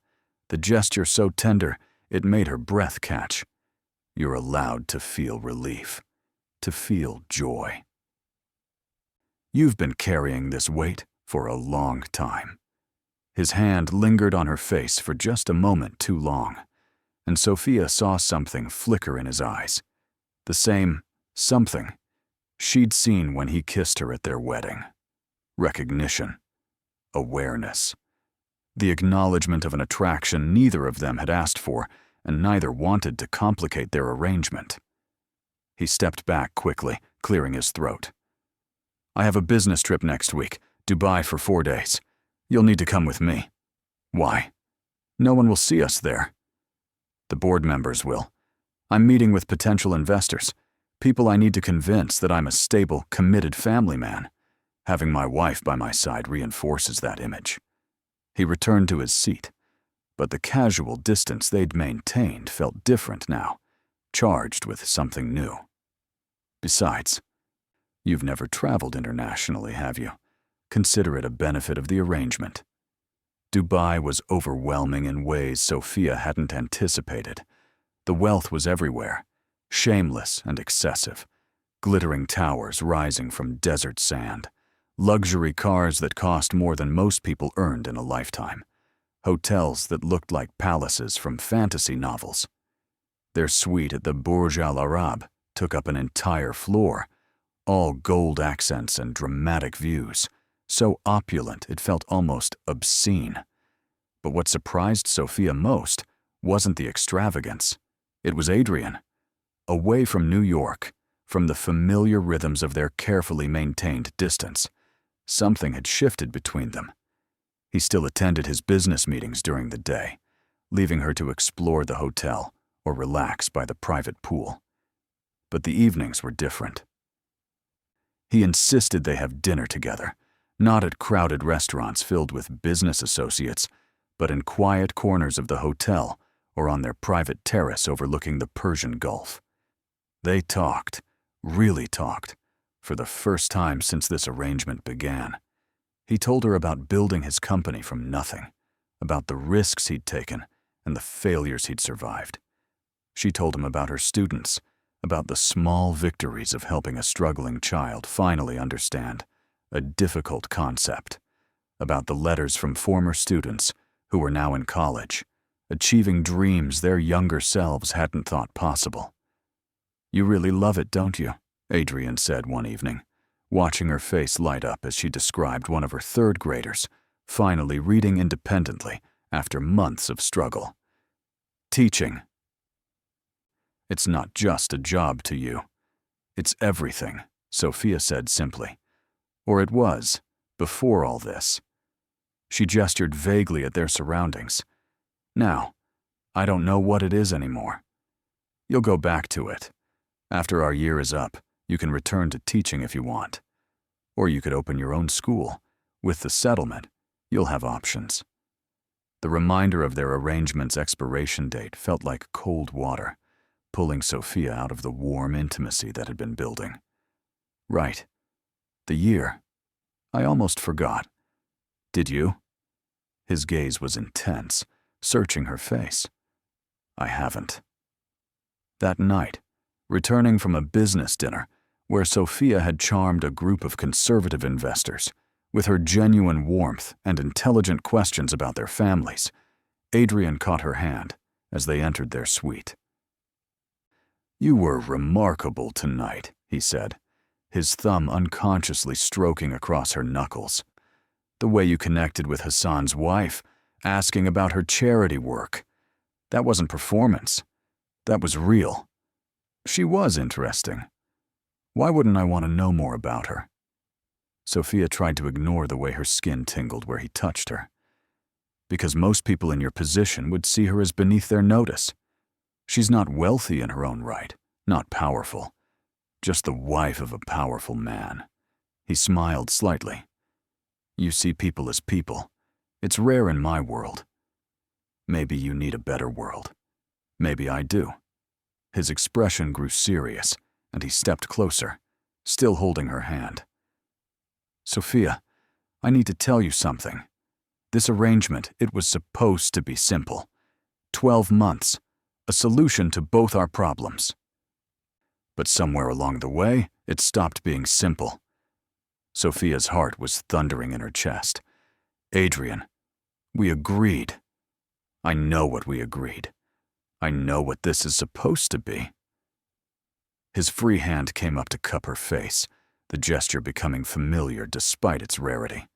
the gesture so tender it made her breath catch. "You're allowed to feel relief, to feel joy. You've been carrying this weight for a long time." His hand lingered on her face for just a moment too long, and Sophia saw something flicker in his eyes. The same something she'd seen when he kissed her at their wedding. Recognition. Awareness. The acknowledgement of an attraction neither of them had asked for, and neither wanted to complicate their arrangement. He stepped back quickly, clearing his throat. "I have a business trip next week, Dubai for 4 days. You'll need to come with me." "Why?" "No one will see us there." "The board members will. I'm meeting with potential investors, people I need to convince that I'm a stable, committed family man. Having my wife by my side reinforces that image." He returned to his seat, but the casual distance they'd maintained felt different now, charged with something new. "Besides, you've never traveled internationally, have you? Consider it a benefit of the arrangement." Dubai was overwhelming in ways Sophia hadn't anticipated. The wealth was everywhere, shameless and excessive, glittering towers rising from desert sand, luxury cars that cost more than most people earned in a lifetime, hotels that looked like palaces from fantasy novels. Their suite at the Burj Al Arab took up an entire floor, all gold accents and dramatic views, so opulent it felt almost obscene. But what surprised Sophia most wasn't the extravagance. It was Adrian. Away from New York, from the familiar rhythms of their carefully maintained distance, something had shifted between them. He still attended his business meetings during the day, leaving her to explore the hotel or relax by the private pool. But the evenings were different. He insisted they have dinner together, not at crowded restaurants filled with business associates, but in quiet corners of the hotel or on their private terrace overlooking the Persian Gulf. They talked, really talked, for the first time since this arrangement began. He told her about building his company from nothing, about the risks he'd taken and the failures he'd survived. She told him about her students, about the small victories of helping a struggling child finally understand a difficult concept, about the letters from former students who were now in college, achieving dreams their younger selves hadn't thought possible. "You really love it, don't you?" Adrian said one evening, watching her face light up as she described one of her third graders finally reading independently after months of struggle. "Teaching. It's not just a job to you. It's everything," Sophia said simply. Or it was, before all this. She gestured vaguely at their surroundings. "Now, I don't know what it is anymore. You'll go back to it. After our year is up, you can return to teaching if you want. Or you could open your own school. With the settlement, you'll have options." The reminder of their arrangement's expiration date felt like cold water, pulling Sophia out of the warm intimacy that had been building. "Right. The year. I almost forgot. Did you?" His gaze was intense, searching her face. "I haven't." That night, returning from a business dinner where Sophia had charmed a group of conservative investors with her genuine warmth and intelligent questions about their families, Adrian caught her hand as they entered their suite. "You were remarkable tonight," he said, his thumb unconsciously stroking across her knuckles. "The way you connected with Hassan's wife, asking about her charity work. That wasn't performance. That was real. She was interesting. Why wouldn't I want to know more about her?" Sophia tried to ignore the way her skin tingled where he touched her. "Because most people in your position would see her as beneath their notice. She's not wealthy in her own right, not powerful. Just the wife of a powerful man." He smiled slightly. "You see people as people. It's rare in my world. Maybe you need a better world. Maybe I do." His expression grew serious, and he stepped closer, still holding her hand. "Sophia, I need to tell you something. This arrangement, it was supposed to be simple. 12 months, a solution to both our problems. But somewhere along the way, it stopped being simple." Sophia's heart was thundering in her chest. "Adrian, we agreed. I know what we agreed. I know what this is supposed to be." His free hand came up to cup her face, the gesture becoming familiar despite its rarity.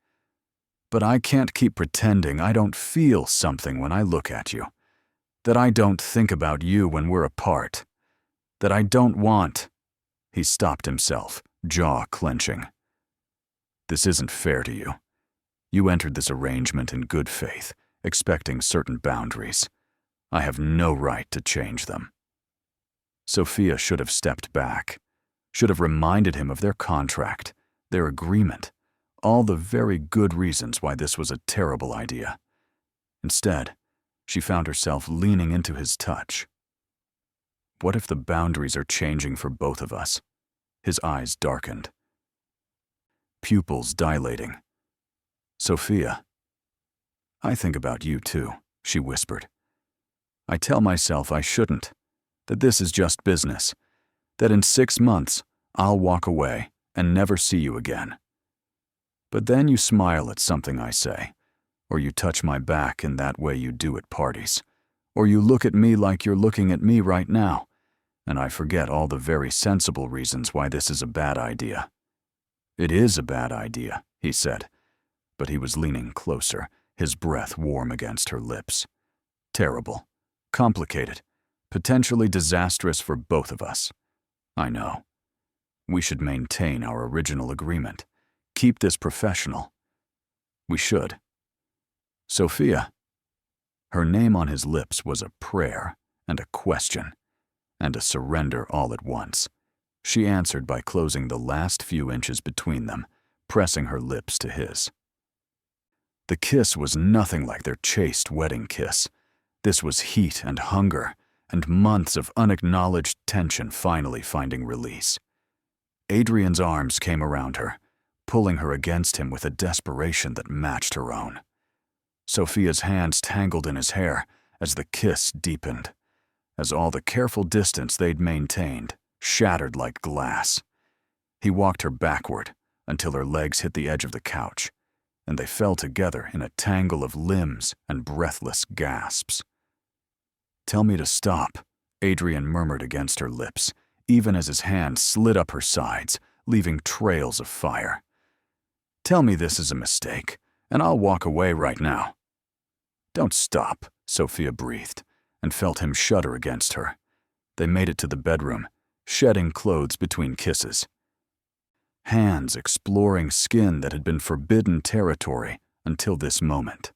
"But I can't keep pretending I don't feel something when I look at you. That I don't think about you when we're apart. That I don't want—" He stopped himself, jaw clenching. "This isn't fair to you. You entered this arrangement in good faith, expecting certain boundaries. I have no right to change them." Sophia should have stepped back, should have reminded him of their contract, their agreement, all the very good reasons why this was a terrible idea. Instead, she found herself leaning into his touch. "What if the boundaries are changing for both of us?" His eyes darkened, pupils dilating. "Sophia, I think about you too," she whispered. "I tell myself I shouldn't, that this is just business, that in 6 months I'll walk away and never see you again. But then you smile at something I say, or you touch my back in that way you do at parties, or you look at me like you're looking at me right now, and I forget all the very sensible reasons why this is a bad idea. It is a bad idea, he said, but he was leaning closer, his breath warm against her lips. Terrible, complicated, potentially disastrous for both of us. I know. We should maintain our original agreement. Keep this professional. We should. Sophia. Her name on his lips was a prayer and a question and a surrender all at once. She answered by closing the last few inches between them, pressing her lips to his. The kiss was nothing like their chaste wedding kiss. This was heat and hunger, and months of unacknowledged tension finally finding release. Adrian's arms came around her, pulling her against him with a desperation that matched her own. Sophia's hands tangled in his hair as the kiss deepened, as all the careful distance they'd maintained shattered like glass. He walked her backward until her legs hit the edge of the couch, and they fell together in a tangle of limbs and breathless gasps. "Tell me to stop," Adrian murmured against her lips, even as his hand slid up her sides, leaving trails of fire. "Tell me this is a mistake, and I'll walk away right now." "Don't stop," Sophia breathed, and felt him shudder against her. They made it to the bedroom, shedding clothes between kisses. Hands exploring skin that had been forbidden territory until this moment.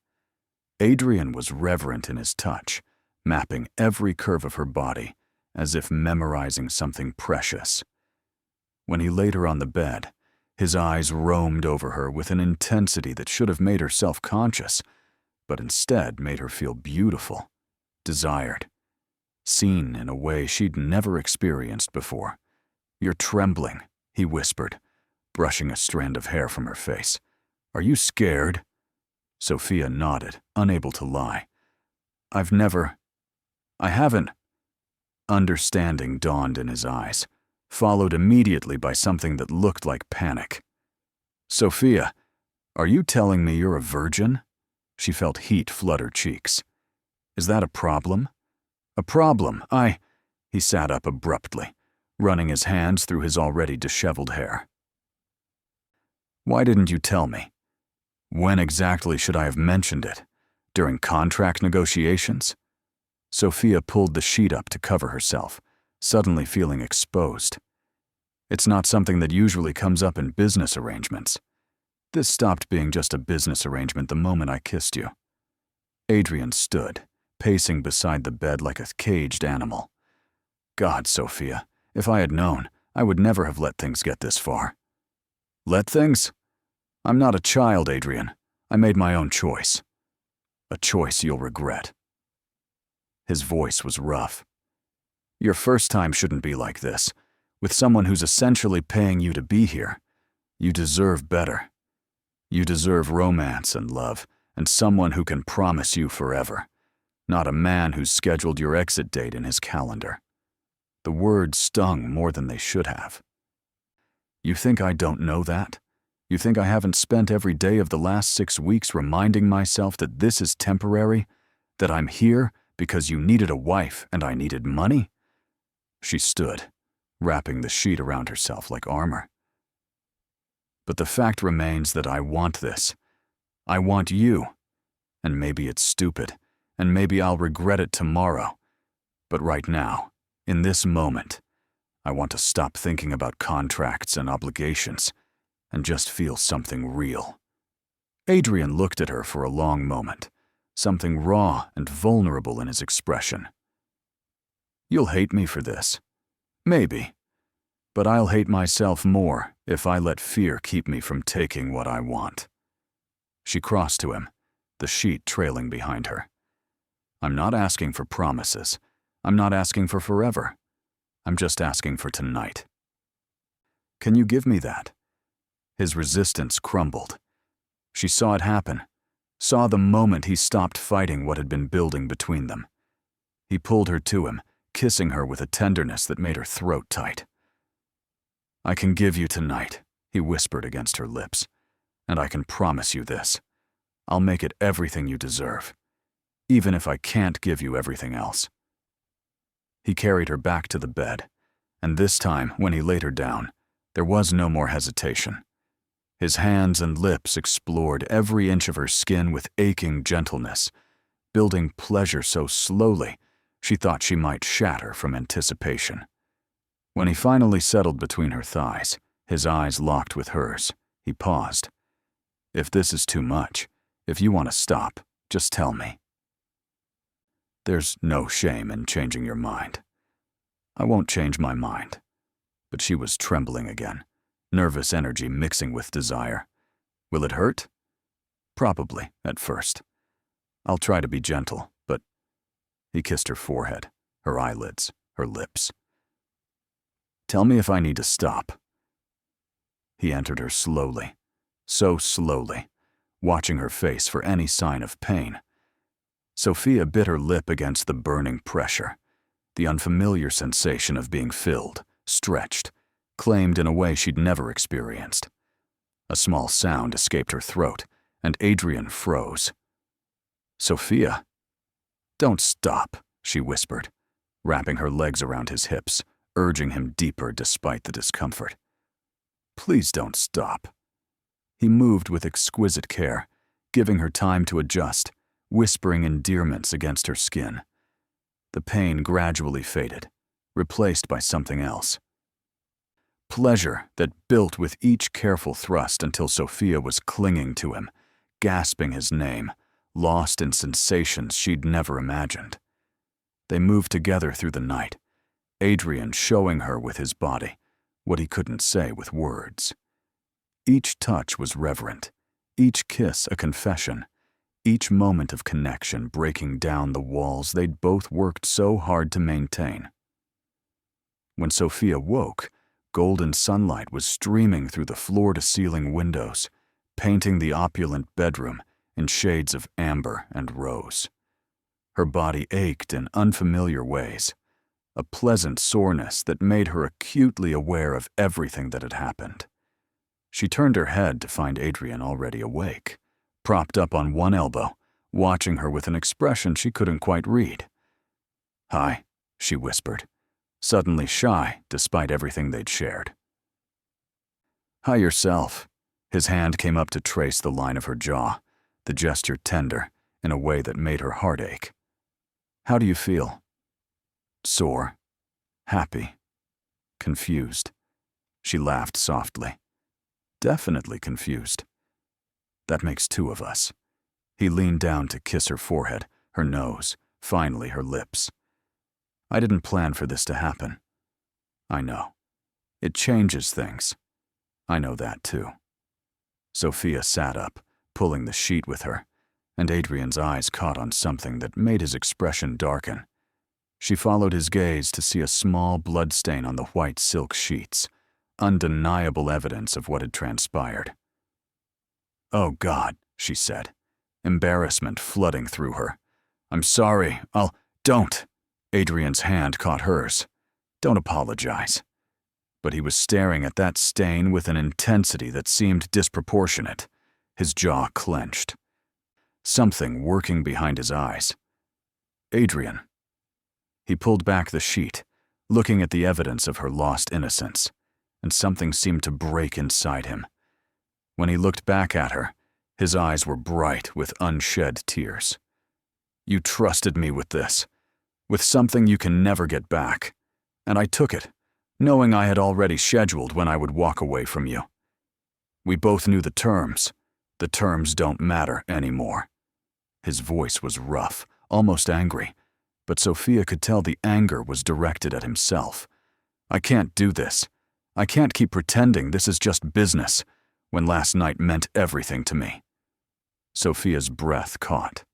Adrian was reverent in his touch, mapping every curve of her body, as if memorizing something precious. When he laid her on the bed, his eyes roamed over her with an intensity that should have made her self-conscious, but instead made her feel beautiful, desired, seen in a way she'd never experienced before. "You're trembling," he whispered, brushing a strand of hair from her face. "Are you scared?" Sophia nodded, unable to lie. I haven't." Understanding dawned in his eyes, followed immediately by something that looked like panic. "Sophia, are you telling me you're a virgin?" She felt heat flood her cheeks. "Is that a problem?" "A problem, He sat up abruptly, running his hands through his already disheveled hair. "Why didn't you tell me? When exactly should I have mentioned it? During contract negotiations?" Sophia pulled the sheet up to cover herself, suddenly feeling exposed. "It's not something that usually comes up in business arrangements. This stopped being just a business arrangement the moment I kissed you." Adrian stood, pacing beside the bed like a caged animal. "God, Sophia, if I had known, I would never have let things get this far." "Let things? I'm not a child, Adrian. I made my own choice. A choice you'll regret." His voice was rough. "Your first time shouldn't be like this, with someone who's essentially paying you to be here. You deserve better. You deserve romance and love, and someone who can promise you forever, not a man who's scheduled your exit date in his calendar." The words stung more than they should have. "You think I don't know that? You think I haven't spent every day of the last 6 weeks reminding myself that this is temporary? That I'm here because you needed a wife and I needed money?" She stood, wrapping the sheet around herself like armor. "But the fact remains that I want this. I want you. And maybe it's stupid, and maybe I'll regret it tomorrow. But right now, in this moment, I want to stop thinking about contracts and obligations and just feel something real." Adrian looked at her for a long moment, something raw and vulnerable in his expression. "You'll hate me for this. Maybe. But I'll hate myself more if I let fear keep me from taking what I want." She crossed to him, the sheet trailing behind her. "I'm not asking for promises. I'm not asking for forever. I'm just asking for tonight. Can you give me that?" His resistance crumbled. She saw it happen, saw the moment he stopped fighting what had been building between them. He pulled her to him, kissing her with a tenderness that made her throat tight. I can give you tonight, he whispered against her lips. And I can promise you this. I'll make it everything you deserve, even if I can't give you everything else. He carried her back to the bed, and this time, when he laid her down, there was no more hesitation. His hands and lips explored every inch of her skin with aching gentleness, building pleasure so slowly she thought she might shatter from anticipation. When he finally settled between her thighs, his eyes locked with hers, he paused. If this is too much, if you want to stop, just tell me. There's no shame in changing your mind. I won't change my mind. But she was trembling again, nervous energy mixing with desire. Will it hurt? Probably, at first. I'll try to be gentle, but... He kissed her forehead, her eyelids, her lips. Tell me if I need to stop. He entered her slowly, so slowly, watching her face for any sign of pain. Sophia bit her lip against the burning pressure, the unfamiliar sensation of being filled, stretched, claimed in a way she'd never experienced. A small sound escaped her throat, and Adrian froze. Sophia. Don't stop, she whispered, wrapping her legs around his hips, urging him deeper despite the discomfort. Please don't stop. He moved with exquisite care, giving her time to adjust, whispering endearments against her skin. The pain gradually faded, replaced by something else. Pleasure that built with each careful thrust until Sophia was clinging to him, gasping his name, lost in sensations she'd never imagined. They moved together through the night, Adrian showing her with his body what he couldn't say with words. Each touch was reverent, each kiss a confession, each moment of connection breaking down the walls they'd both worked so hard to maintain. When Sophia woke, golden sunlight was streaming through the floor-to-ceiling windows, painting the opulent bedroom in shades of amber and rose. Her body ached in unfamiliar ways, a pleasant soreness that made her acutely aware of everything that had happened. She turned her head to find Adrian already awake, propped up on one elbow, watching her with an expression she couldn't quite read. "Hi," she whispered, suddenly shy despite everything they'd shared. "Hi yourself." His hand came up to trace the line of her jaw, the gesture tender in a way that made her heart ache. "How do you feel?" "Sore, happy, confused." She laughed softly. "Definitely confused. That makes two of us." He leaned down to kiss her forehead, her nose, finally her lips. "I didn't plan for this to happen. I know. It changes things. I know that too." Sophia sat up, pulling the sheet with her, and Adrian's eyes caught on something that made his expression darken. She followed his gaze to see a small blood stain on the white silk sheets, undeniable evidence of what had transpired. "Oh God," she said, embarrassment flooding through her. "I'm sorry, Don't." Adrian's hand caught hers. "Don't apologize." But he was staring at that stain with an intensity that seemed disproportionate, his jaw clenched. Something working behind his eyes. "Adrian." He pulled back the sheet, looking at the evidence of her lost innocence, and something seemed to break inside him. When he looked back at her, his eyes were bright with unshed tears. "You trusted me with this, with something you can never get back, and I took it, knowing I had already scheduled when I would walk away from you. We both knew the terms. The terms don't matter anymore." His voice was rough, almost angry, but Sophia could tell the anger was directed at himself. "I can't do this. I can't keep pretending this is just business, when last night meant everything to me." Sophia's breath caught.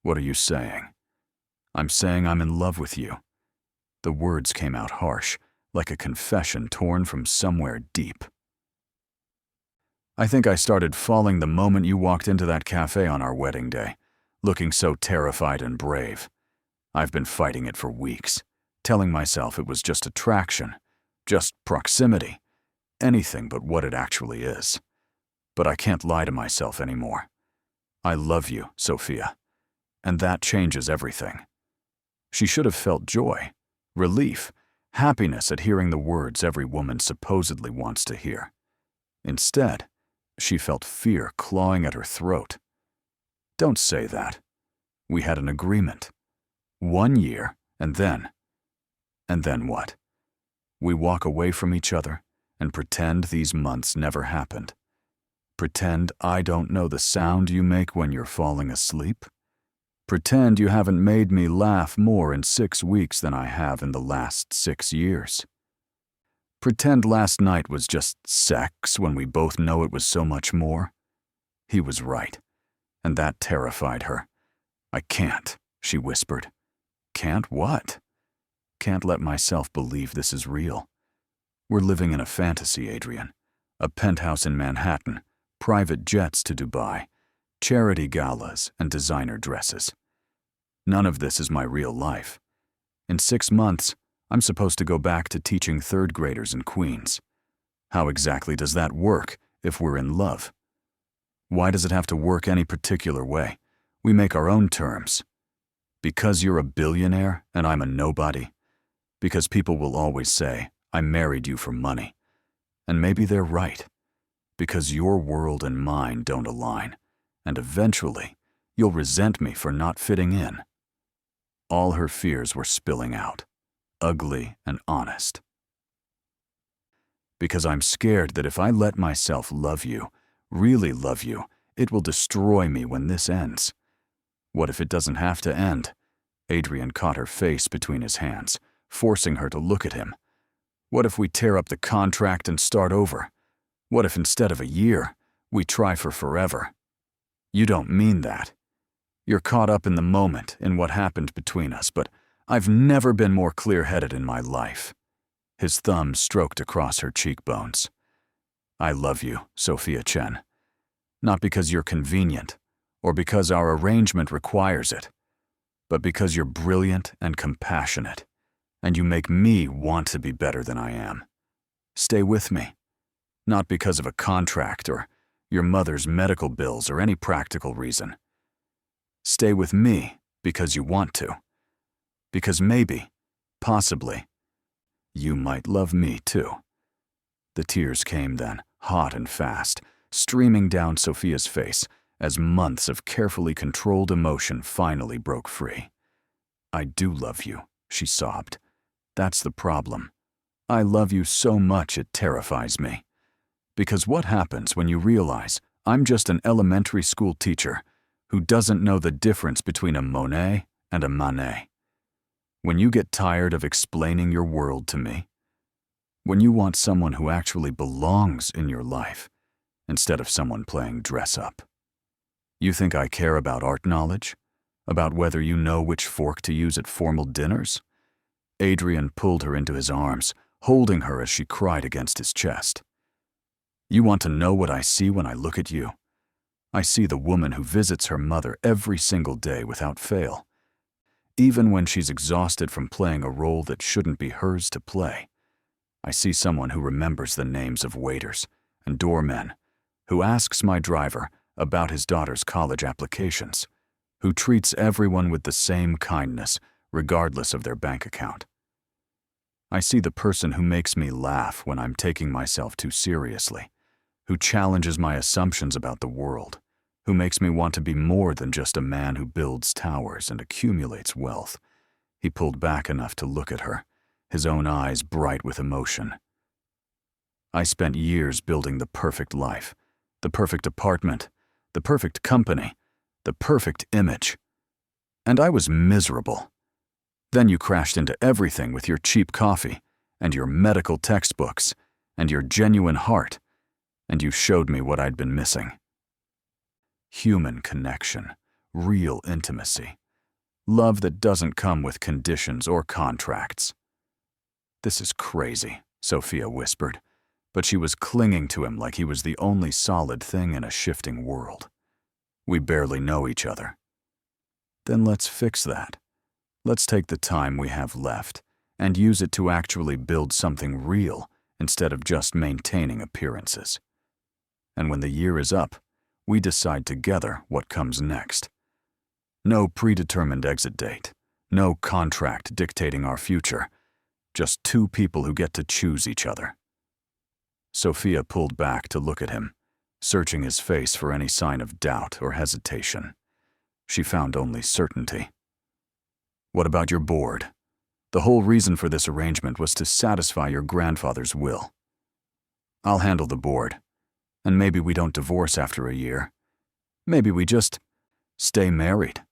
"What are you saying?" "I'm saying I'm in love with you." The words came out harsh, like a confession torn from somewhere deep. "I think I started falling the moment you walked into that cafe on our wedding day, looking so terrified and brave. I've been fighting it for weeks, telling myself it was just attraction, just proximity, anything but what it actually is. But I can't lie to myself anymore. I love you, Sophia, and that changes everything. She should have felt joy, relief, happiness at hearing the words every woman supposedly wants to hear. Instead, she felt fear clawing at her throat. Don't say that. We had an agreement. 1 year, and then what? We walk away from each other and pretend these months never happened. Pretend I don't know the sound you make when you're falling asleep. Pretend you haven't made me laugh more in 6 weeks than I have in the last 6 years. Pretend last night was just sex when we both know it was so much more. He was right, and that terrified her. I can't, she whispered. Can't what? Can't let myself believe this is real. We're living in a fantasy, Adrian. A penthouse in Manhattan, private jets to Dubai, charity galas, and designer dresses. None of this is my real life. In 6 months, I'm supposed to go back to teaching 3rd graders in Queens. How exactly does that work if we're in love? Why does it have to work any particular way? We make our own terms. Because you're a billionaire and I'm a nobody. Because people will always say, I married you for money. And maybe they're right. Because your world and mine don't align, and eventually, you'll resent me for not fitting in. All her fears were spilling out, ugly and honest. Because I'm scared that if I let myself love you, really love you, it will destroy me when this ends. What if it doesn't have to end? Adrian caught her face between his hands, forcing her to look at him. What if we tear up the contract and start over? What if instead of a year, we try for forever? You don't mean that. You're caught up in the moment, in what happened between us, but I've never been more clear-headed in my life. His thumb stroked across her cheekbones. I love you, Sophia Chen. Not because you're convenient, or because our arrangement requires it, but because you're brilliant and compassionate, and you make me want to be better than I am. Stay with me. Not because of a contract or your mother's medical bills or any practical reason. Stay with me because you want to. Because maybe, possibly, you might love me too. The tears came then, hot and fast, streaming down Sophia's face as months of carefully controlled emotion finally broke free. I do love you, she sobbed. That's the problem. I love you so much it terrifies me. Because what happens when you realize I'm just an elementary school teacher who doesn't know the difference between a Monet and a Manet? When you get tired of explaining your world to me? When you want someone who actually belongs in your life instead of someone playing dress-up? You think I care about art knowledge? About whether you know which fork to use at formal dinners? Adrian pulled her into his arms, holding her as she cried against his chest. You want to know what I see when I look at you? I see the woman who visits her mother every single day without fail, even when she's exhausted from playing a role that shouldn't be hers to play. I see someone who remembers the names of waiters and doormen, who asks my driver about his daughter's college applications, who treats everyone with the same kindness, regardless of their bank account. I see the person who makes me laugh when I'm taking myself too seriously, who challenges my assumptions about the world, who makes me want to be more than just a man who builds towers and accumulates wealth. He pulled back enough to look at her, his own eyes bright with emotion. I spent years building the perfect life, the perfect apartment, the perfect company, the perfect image. And I was miserable. Then you crashed into everything with your cheap coffee, and your medical textbooks, and your genuine heart, and you showed me what I'd been missing. Human connection, real intimacy, love that doesn't come with conditions or contracts. This is crazy, Sophia whispered, but she was clinging to him like he was the only solid thing in a shifting world. We barely know each other. Then let's fix that. Let's take the time we have left and use it to actually build something real instead of just maintaining appearances. And when the year is up, we decide together what comes next. No predetermined exit date, no contract dictating our future, just two people who get to choose each other. Sophia pulled back to look at him, searching his face for any sign of doubt or hesitation. She found only certainty. What about your board? The whole reason for this arrangement was to satisfy your grandfather's will. I'll handle the board, and maybe we don't divorce after a year. Maybe we just stay married.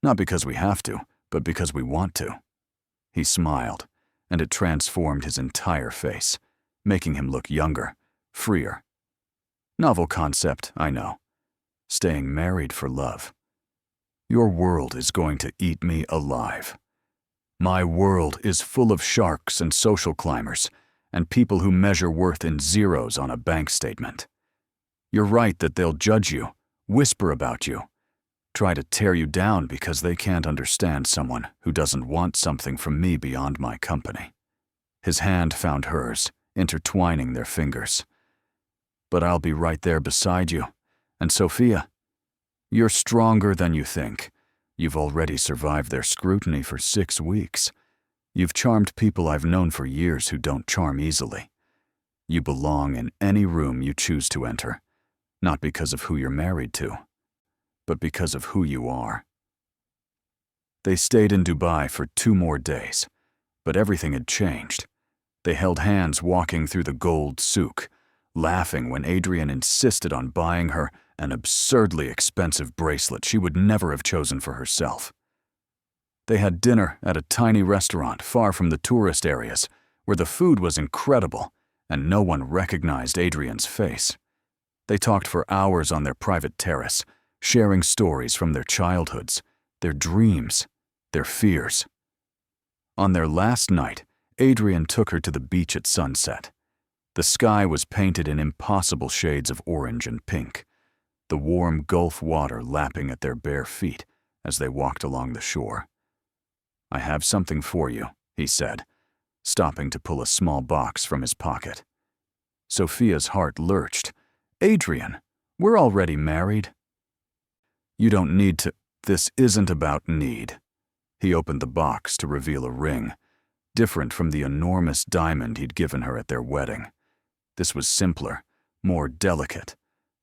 Not because we have to, but because we want to. He smiled, and it transformed his entire face, making him look younger, freer. Novel concept, I know. Staying married for love. Your world is going to eat me alive. My world is full of sharks and social climbers, and people who measure worth in zeros on a bank statement. You're right that they'll judge you, whisper about you, try to tear you down because they can't understand someone who doesn't want something from me beyond my company. His hand found hers, intertwining their fingers. But I'll be right there beside you. And Sophia, you're stronger than you think. You've already survived their scrutiny for 6 weeks. You've charmed people I've known for years who don't charm easily. You belong in any room you choose to enter, not because of who you're married to, but because of who you are. They stayed in Dubai for 2 more days, but everything had changed. They held hands walking through the gold souk, laughing when Adrian insisted on buying her an absurdly expensive bracelet she would never have chosen for herself. They had dinner at a tiny restaurant far from the tourist areas, where the food was incredible and no one recognized Adrian's face. They talked for hours on their private terrace, sharing stories from their childhoods, their dreams, their fears. On their last night, Adrian took her to the beach at sunset. The sky was painted in impossible shades of orange and pink, the warm Gulf water lapping at their bare feet as they walked along the shore. I have something for you, he said, stopping to pull a small box from his pocket. Sophia's heart lurched. Adrian, we're already married. You don't need to. This isn't about need. He opened the box to reveal a ring, different from the enormous diamond he'd given her at their wedding. This was simpler, more delicate,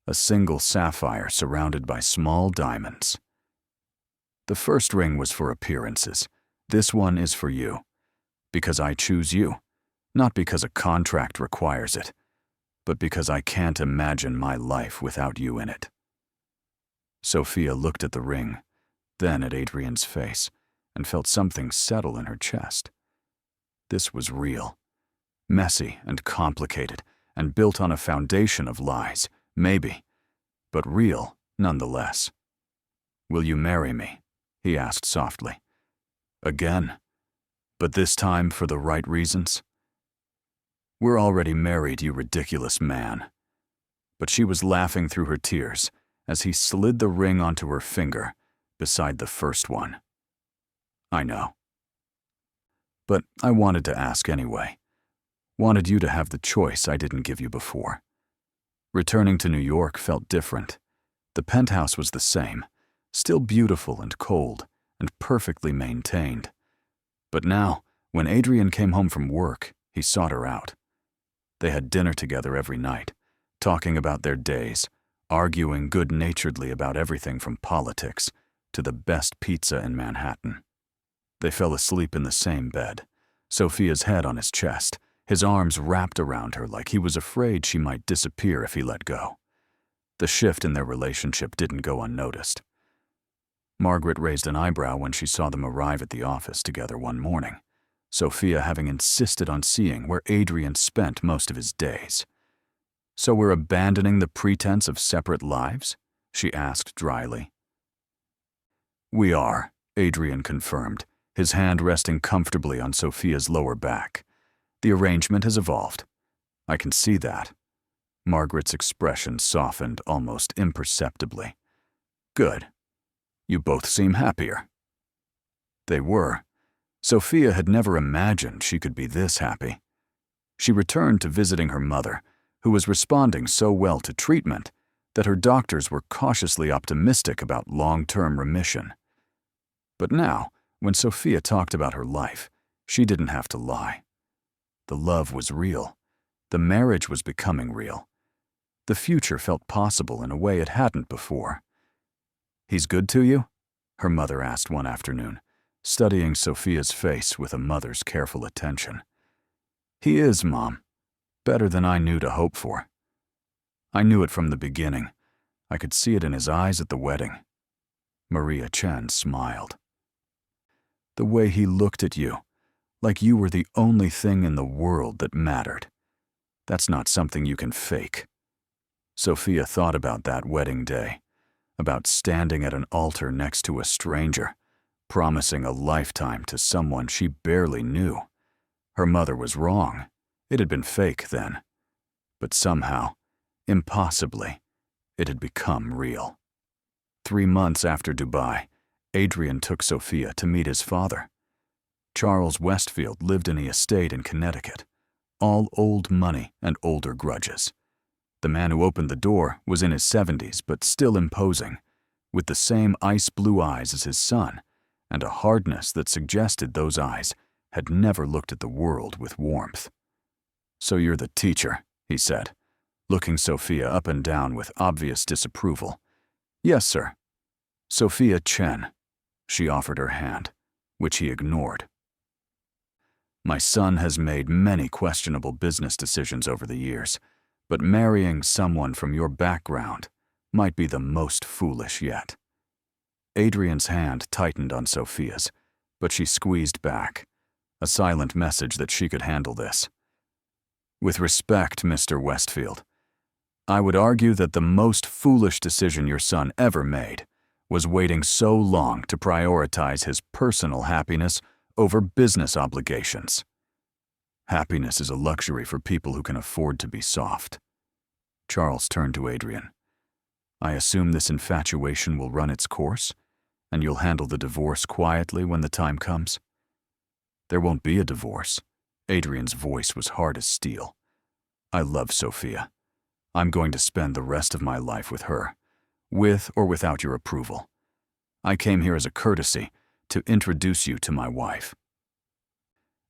a single sapphire surrounded by small diamonds. The first ring was for appearances. This one is for you, because I choose you, not because a contract requires it, but because I can't imagine my life without you in it. Sophia looked at the ring, then at Adrian's face, and felt something settle in her chest. This was real, messy and complicated, and built on a foundation of lies, maybe, but real nonetheless. Will you marry me? He asked softly. Again, but this time for the right reasons? We're already married, you ridiculous man. But she was laughing through her tears as he slid the ring onto her finger beside the first one. I know. But I wanted to ask anyway. Wanted you to have the choice I didn't give you before. Returning to New York felt different. The penthouse was the same, still beautiful and cold and perfectly maintained. But now, when Adrian came home from work, he sought her out. They had dinner together every night, talking about their days, arguing good-naturedly about everything from politics to the best pizza in Manhattan. They fell asleep in the same bed, Sophia's head on his chest, his arms wrapped around her like he was afraid she might disappear if he let go. The shift in their relationship didn't go unnoticed. Margaret raised an eyebrow when she saw them arrive at the office together one morning, Sophia having insisted on seeing where Adrian spent most of his days. So we're abandoning the pretense of separate lives? She asked dryly. We are, Adrian confirmed, his hand resting comfortably on Sophia's lower back. The arrangement has evolved. I can see that. Margaret's expression softened almost imperceptibly. Good. You both seem happier. They were. Sophia had never imagined she could be this happy. She returned to visiting her mother, who was responding so well to treatment that her doctors were cautiously optimistic about long-term remission. But now, when Sophia talked about her life, she didn't have to lie. The love was real. The marriage was becoming real. The future felt possible in a way it hadn't before. "He's good to you?" her mother asked one afternoon, studying Sophia's face with a mother's careful attention. "He is, Mom. Better than I knew to hope for. I knew it from the beginning. I could see it in his eyes at the wedding." Maria Chen smiled. "The way he looked at you, like you were the only thing in the world that mattered. That's not something you can fake." Sophia thought about that wedding day, about standing at an altar next to a stranger, promising a lifetime to someone she barely knew. Her mother was wrong. It had been fake then. But somehow, impossibly, it had become real. 3 months after Dubai, Adrian took Sophia to meet his father. Charles Westfield lived in the estate in Connecticut, all old money and older grudges. The man who opened the door was in his 70s but still imposing, with the same ice-blue eyes as his son, and a hardness that suggested those eyes had never looked at the world with warmth. "So you're the teacher," he said, looking Sophia up and down with obvious disapproval. "Yes, sir." "Sophia Chen." She offered her hand, which he ignored. "My son has made many questionable business decisions over the years, but marrying someone from your background might be the most foolish yet." Adrian's hand tightened on Sophia's, but she squeezed back, a silent message that she could handle this. "With respect, Mr. Westfield, I would argue that the most foolish decision your son ever made was waiting so long to prioritize his personal happiness over business obligations. Happiness is a luxury for people who can afford to be soft." Charles turned to Adrian. "I assume this infatuation will run its course, and you'll handle the divorce quietly when the time comes?" "There won't be a divorce." Adrian's voice was hard as steel. "I love Sophia. I'm going to spend the rest of my life with her, with or without your approval. I came here as a courtesy to introduce you to my wife.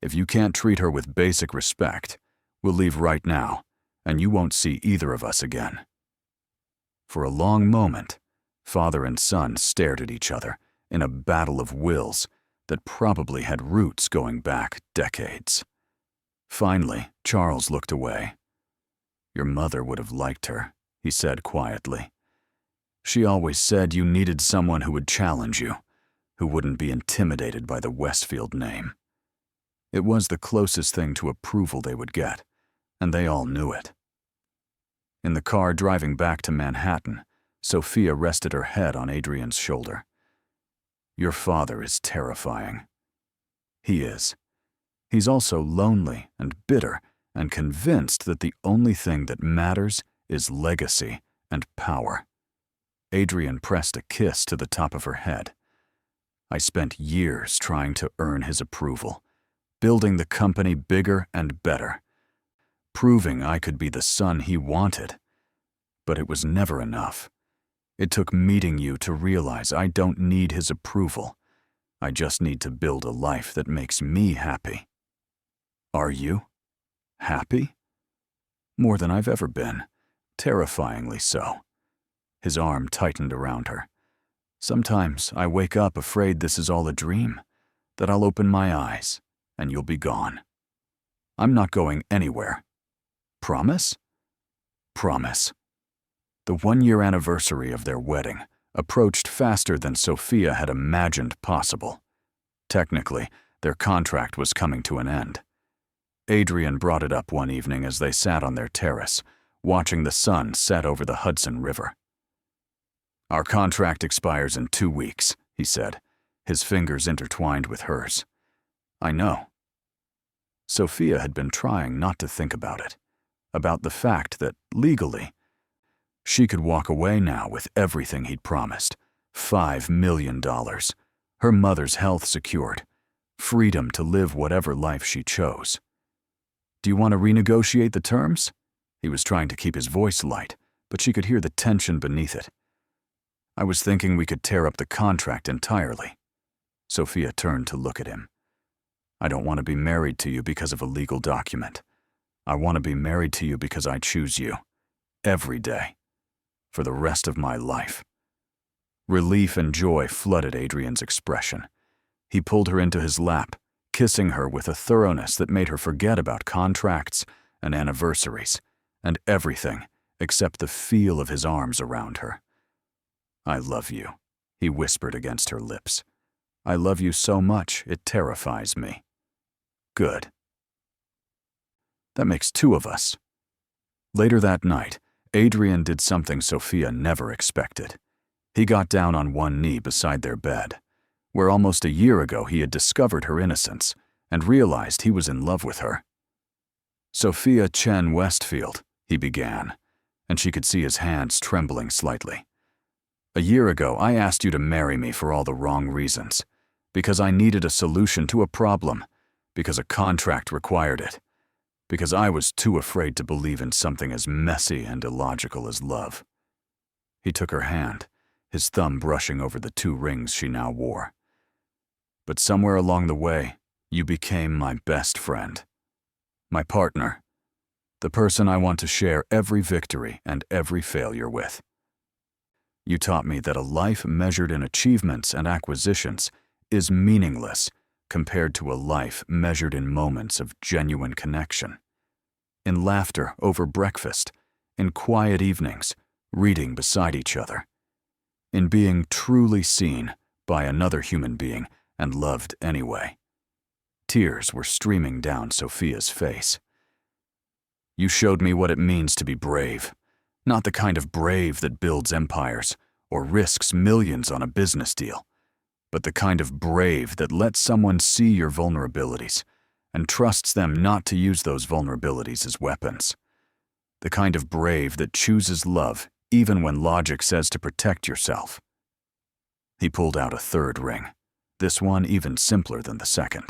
If you can't treat her with basic respect, we'll leave right now, and you won't see either of us again." For a long moment, father and son stared at each other in a battle of wills that probably had roots going back decades. Finally, Charles looked away. "Your mother would have liked her," he said quietly. "She always said you needed someone who would challenge you, who wouldn't be intimidated by the Westfield name. It was the closest thing to approval they would get, and they all knew it." In the car driving back to Manhattan, Sophia rested her head on Adrian's shoulder. "Your father is terrifying." "He is. He's also lonely and bitter and convinced that the only thing that matters is legacy and power." Adrian pressed a kiss to the top of her head. "I spent years trying to earn his approval, building the company bigger and better, proving I could be the son he wanted. But it was never enough. It took meeting you to realize I don't need his approval. I just need to build a life that makes me happy." "Are you happy?" "More than I've ever been, terrifyingly so." His arm tightened around her. "Sometimes I wake up afraid this is all a dream, that I'll open my eyes and you'll be gone. I'm not going anywhere. Promise?" "Promise." The 1-year anniversary of their wedding approached faster than Sophia had imagined possible. Technically, their contract was coming to an end. Adrian brought it up one evening as they sat on their terrace, watching the sun set over the Hudson River. "Our contract expires in 2 weeks, he said, his fingers intertwined with hers. "I know." Sophia had been trying not to think about it, about the fact that, legally, she could walk away now with everything he'd promised. $5 million, her mother's health secured, freedom to live whatever life she chose. Do you want to renegotiate the terms? He was trying to keep his voice light, but she could hear the tension beneath it. I was thinking we could tear up the contract entirely. Sophia turned to look at him. I don't want to be married to you because of a legal document. I want to be married to you because I choose you. Every day. For the rest of my life. Relief and joy flooded Adrian's expression. He pulled her into his lap, kissing her with a thoroughness that made her forget about contracts and anniversaries and everything except the feel of his arms around her. I love you, he whispered against her lips. I love you so much it terrifies me. Good. That makes two of us. Later that night, Adrian did something Sophia never expected. He got down on one knee beside their bed, where almost a year ago he had discovered her innocence and realized he was in love with her. Sophia Chen Westfield, he began, and she could see his hands trembling slightly. A year ago, I asked you to marry me for all the wrong reasons, because I needed a solution to a problem, because a contract required it, because I was too afraid to believe in something as messy and illogical as love. He took her hand, his thumb brushing over the 2 rings she now wore. But somewhere along the way, you became my best friend, my partner, the person I want to share every victory and every failure with. You taught me that a life measured in achievements and acquisitions is meaningless compared to a life measured in moments of genuine connection. In laughter over breakfast, in quiet evenings, reading beside each other. In being truly seen by another human being and loved anyway. Tears were streaming down Sophia's face. You showed me what it means to be brave, not the kind of brave that builds empires or risks millions on a business deal, but the kind of brave that lets someone see your vulnerabilities and trusts them not to use those vulnerabilities as weapons. The kind of brave that chooses love even when logic says to protect yourself. He pulled out a 3rd ring, this one even simpler than the 2nd.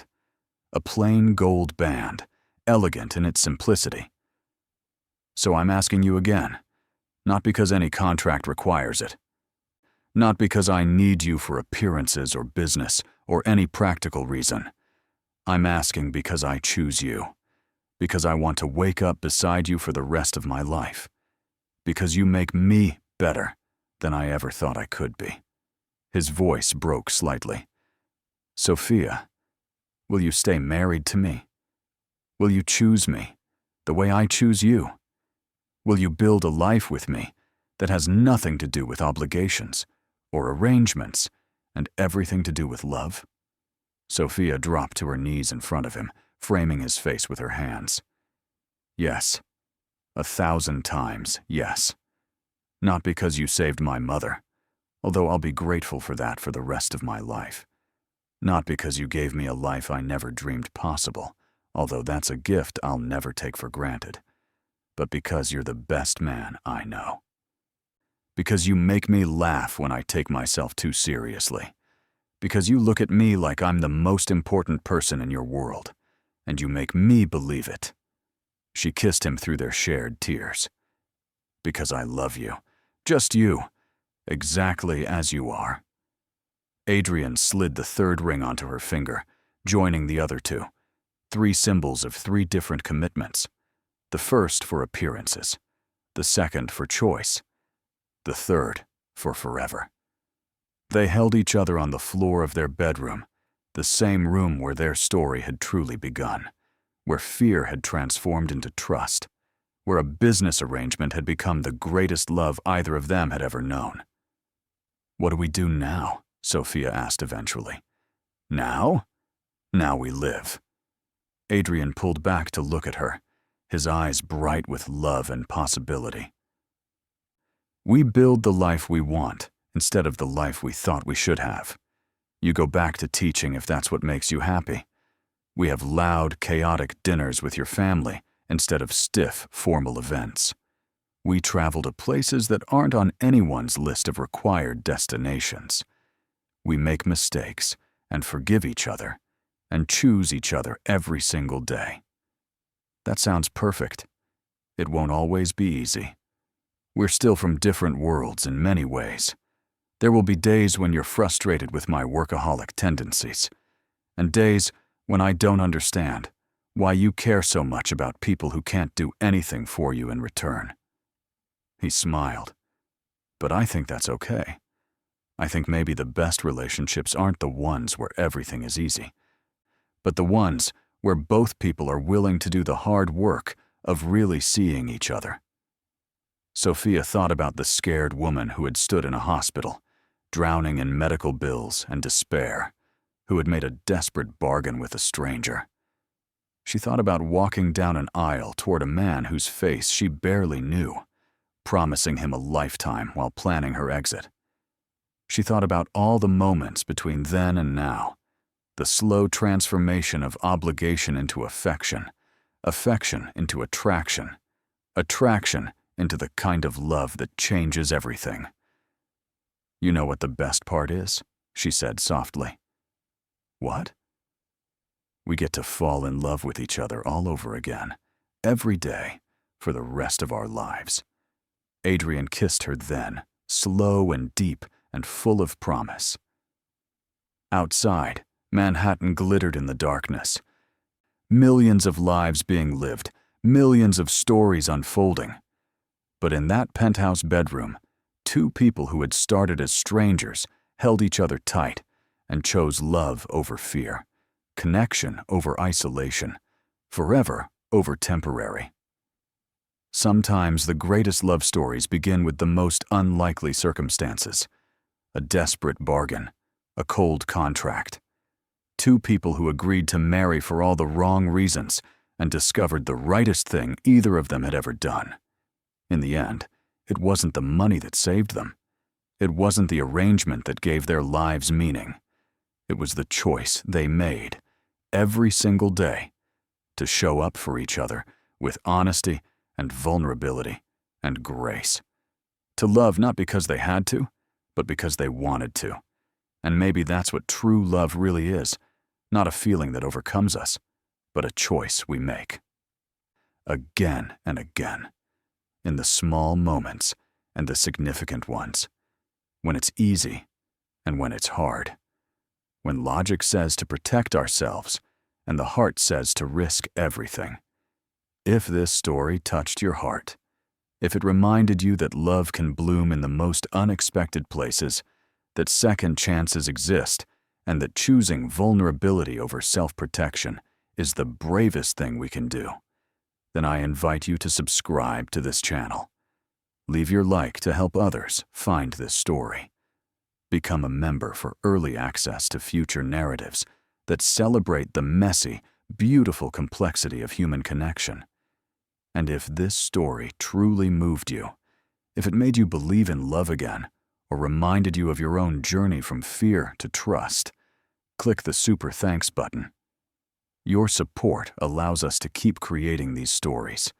A plain gold band, elegant in its simplicity. So I'm asking you again, not because any contract requires it, not because I need you for appearances or business or any practical reason. I'm asking because I choose you, because I want to wake up beside you for the rest of my life, because you make me better than I ever thought I could be. His voice broke slightly. Sophia, will you stay married to me? Will you choose me the way I choose you? Will you build a life with me that has nothing to do with obligations or arrangements and everything to do with love? Sophia dropped to her knees in front of him, framing his face with her hands. Yes, 1,000 times yes. Not because you saved my mother, although I'll be grateful for that for the rest of my life. Not because you gave me a life I never dreamed possible, although that's a gift I'll never take for granted, but because you're the best man I know. Because you make me laugh when I take myself too seriously. Because you look at me like I'm the most important person in your world, and you make me believe it. She kissed him through their shared tears. Because I love you. Just you. Exactly as you are. Adrian slid the 3rd ring onto her finger, joining the other 2. 3 symbols of 3 different commitments. The first for appearances. The second for choice. The third for forever. They held each other on the floor of their bedroom, the same room where their story had truly begun, where fear had transformed into trust, where a business arrangement had become the greatest love either of them had ever known. What do we do now? Sophia asked eventually. Now? Now we live. Adrian pulled back to look at her, his eyes bright with love and possibility. We build the life we want instead of the life we thought we should have. You go back to teaching if that's what makes you happy. We have loud, chaotic dinners with your family instead of stiff, formal events. We travel to places that aren't on anyone's list of required destinations. We make mistakes and forgive each other and choose each other every single day. That sounds perfect. It won't always be easy. We're still from different worlds in many ways. There will be days when you're frustrated with my workaholic tendencies, and days when I don't understand why you care so much about people who can't do anything for you in return." He smiled. "But I think that's okay. I think maybe the best relationships aren't the ones where everything is easy, but the ones where both people are willing to do the hard work of really seeing each other." Sophia thought about the scared woman who had stood in a hospital, drowning in medical bills and despair, who had made a desperate bargain with a stranger. She thought about walking down an aisle toward a man whose face she barely knew, promising him a lifetime while planning her exit. She thought about all the moments between then and now, the slow transformation of obligation into affection, affection into attraction, attraction into the kind of love that changes everything. "You know what the best part is?" she said softly. "What?" "We get to fall in love with each other all over again, every day, for the rest of our lives." Adrian kissed her then, slow and deep and full of promise. Outside, Manhattan glittered in the darkness. Millions of lives being lived, millions of stories unfolding. But in that penthouse bedroom, two people who had started as strangers held each other tight and chose love over fear, connection over isolation, forever over temporary. Sometimes the greatest love stories begin with the most unlikely circumstances: a desperate bargain, a cold contract. Two people who agreed to marry for all the wrong reasons and discovered the rightest thing either of them had ever done. In the end, it wasn't the money that saved them. It wasn't the arrangement that gave their lives meaning. It was the choice they made, every single day, to show up for each other with honesty and vulnerability and grace. To love not because they had to, but because they wanted to. And maybe that's what true love really is, not a feeling that overcomes us, but a choice we make. Again and again, in the small moments and the significant ones, when it's easy and when it's hard, when logic says to protect ourselves and the heart says to risk everything. If this story touched your heart, if it reminded you that love can bloom in the most unexpected places, that second chances exist, and that choosing vulnerability over self-protection is the bravest thing we can do, then I invite you to subscribe to this channel. Leave your like to help others find this story. Become a member for early access to future narratives that celebrate the messy, beautiful complexity of human connection. And if this story truly moved you, if it made you believe in love again, or reminded you of your own journey from fear to trust, click the Super Thanks button. Your support allows us to keep creating these stories.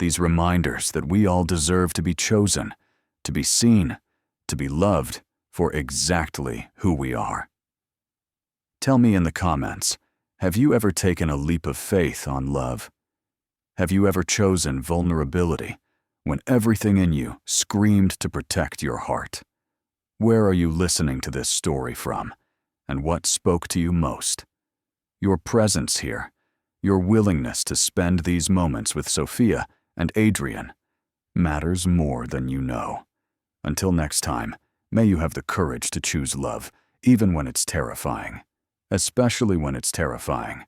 These reminders that we all deserve to be chosen, to be seen, to be loved for exactly who we are. Tell me in the comments, have you ever taken a leap of faith on love? Have you ever chosen vulnerability when everything in you screamed to protect your heart? Where are you listening to this story from, and what spoke to you most? Your presence here, your willingness to spend these moments with Sophia and Adrian, matters more than you know. Until next time, may you have the courage to choose love, even when it's terrifying, especially when it's terrifying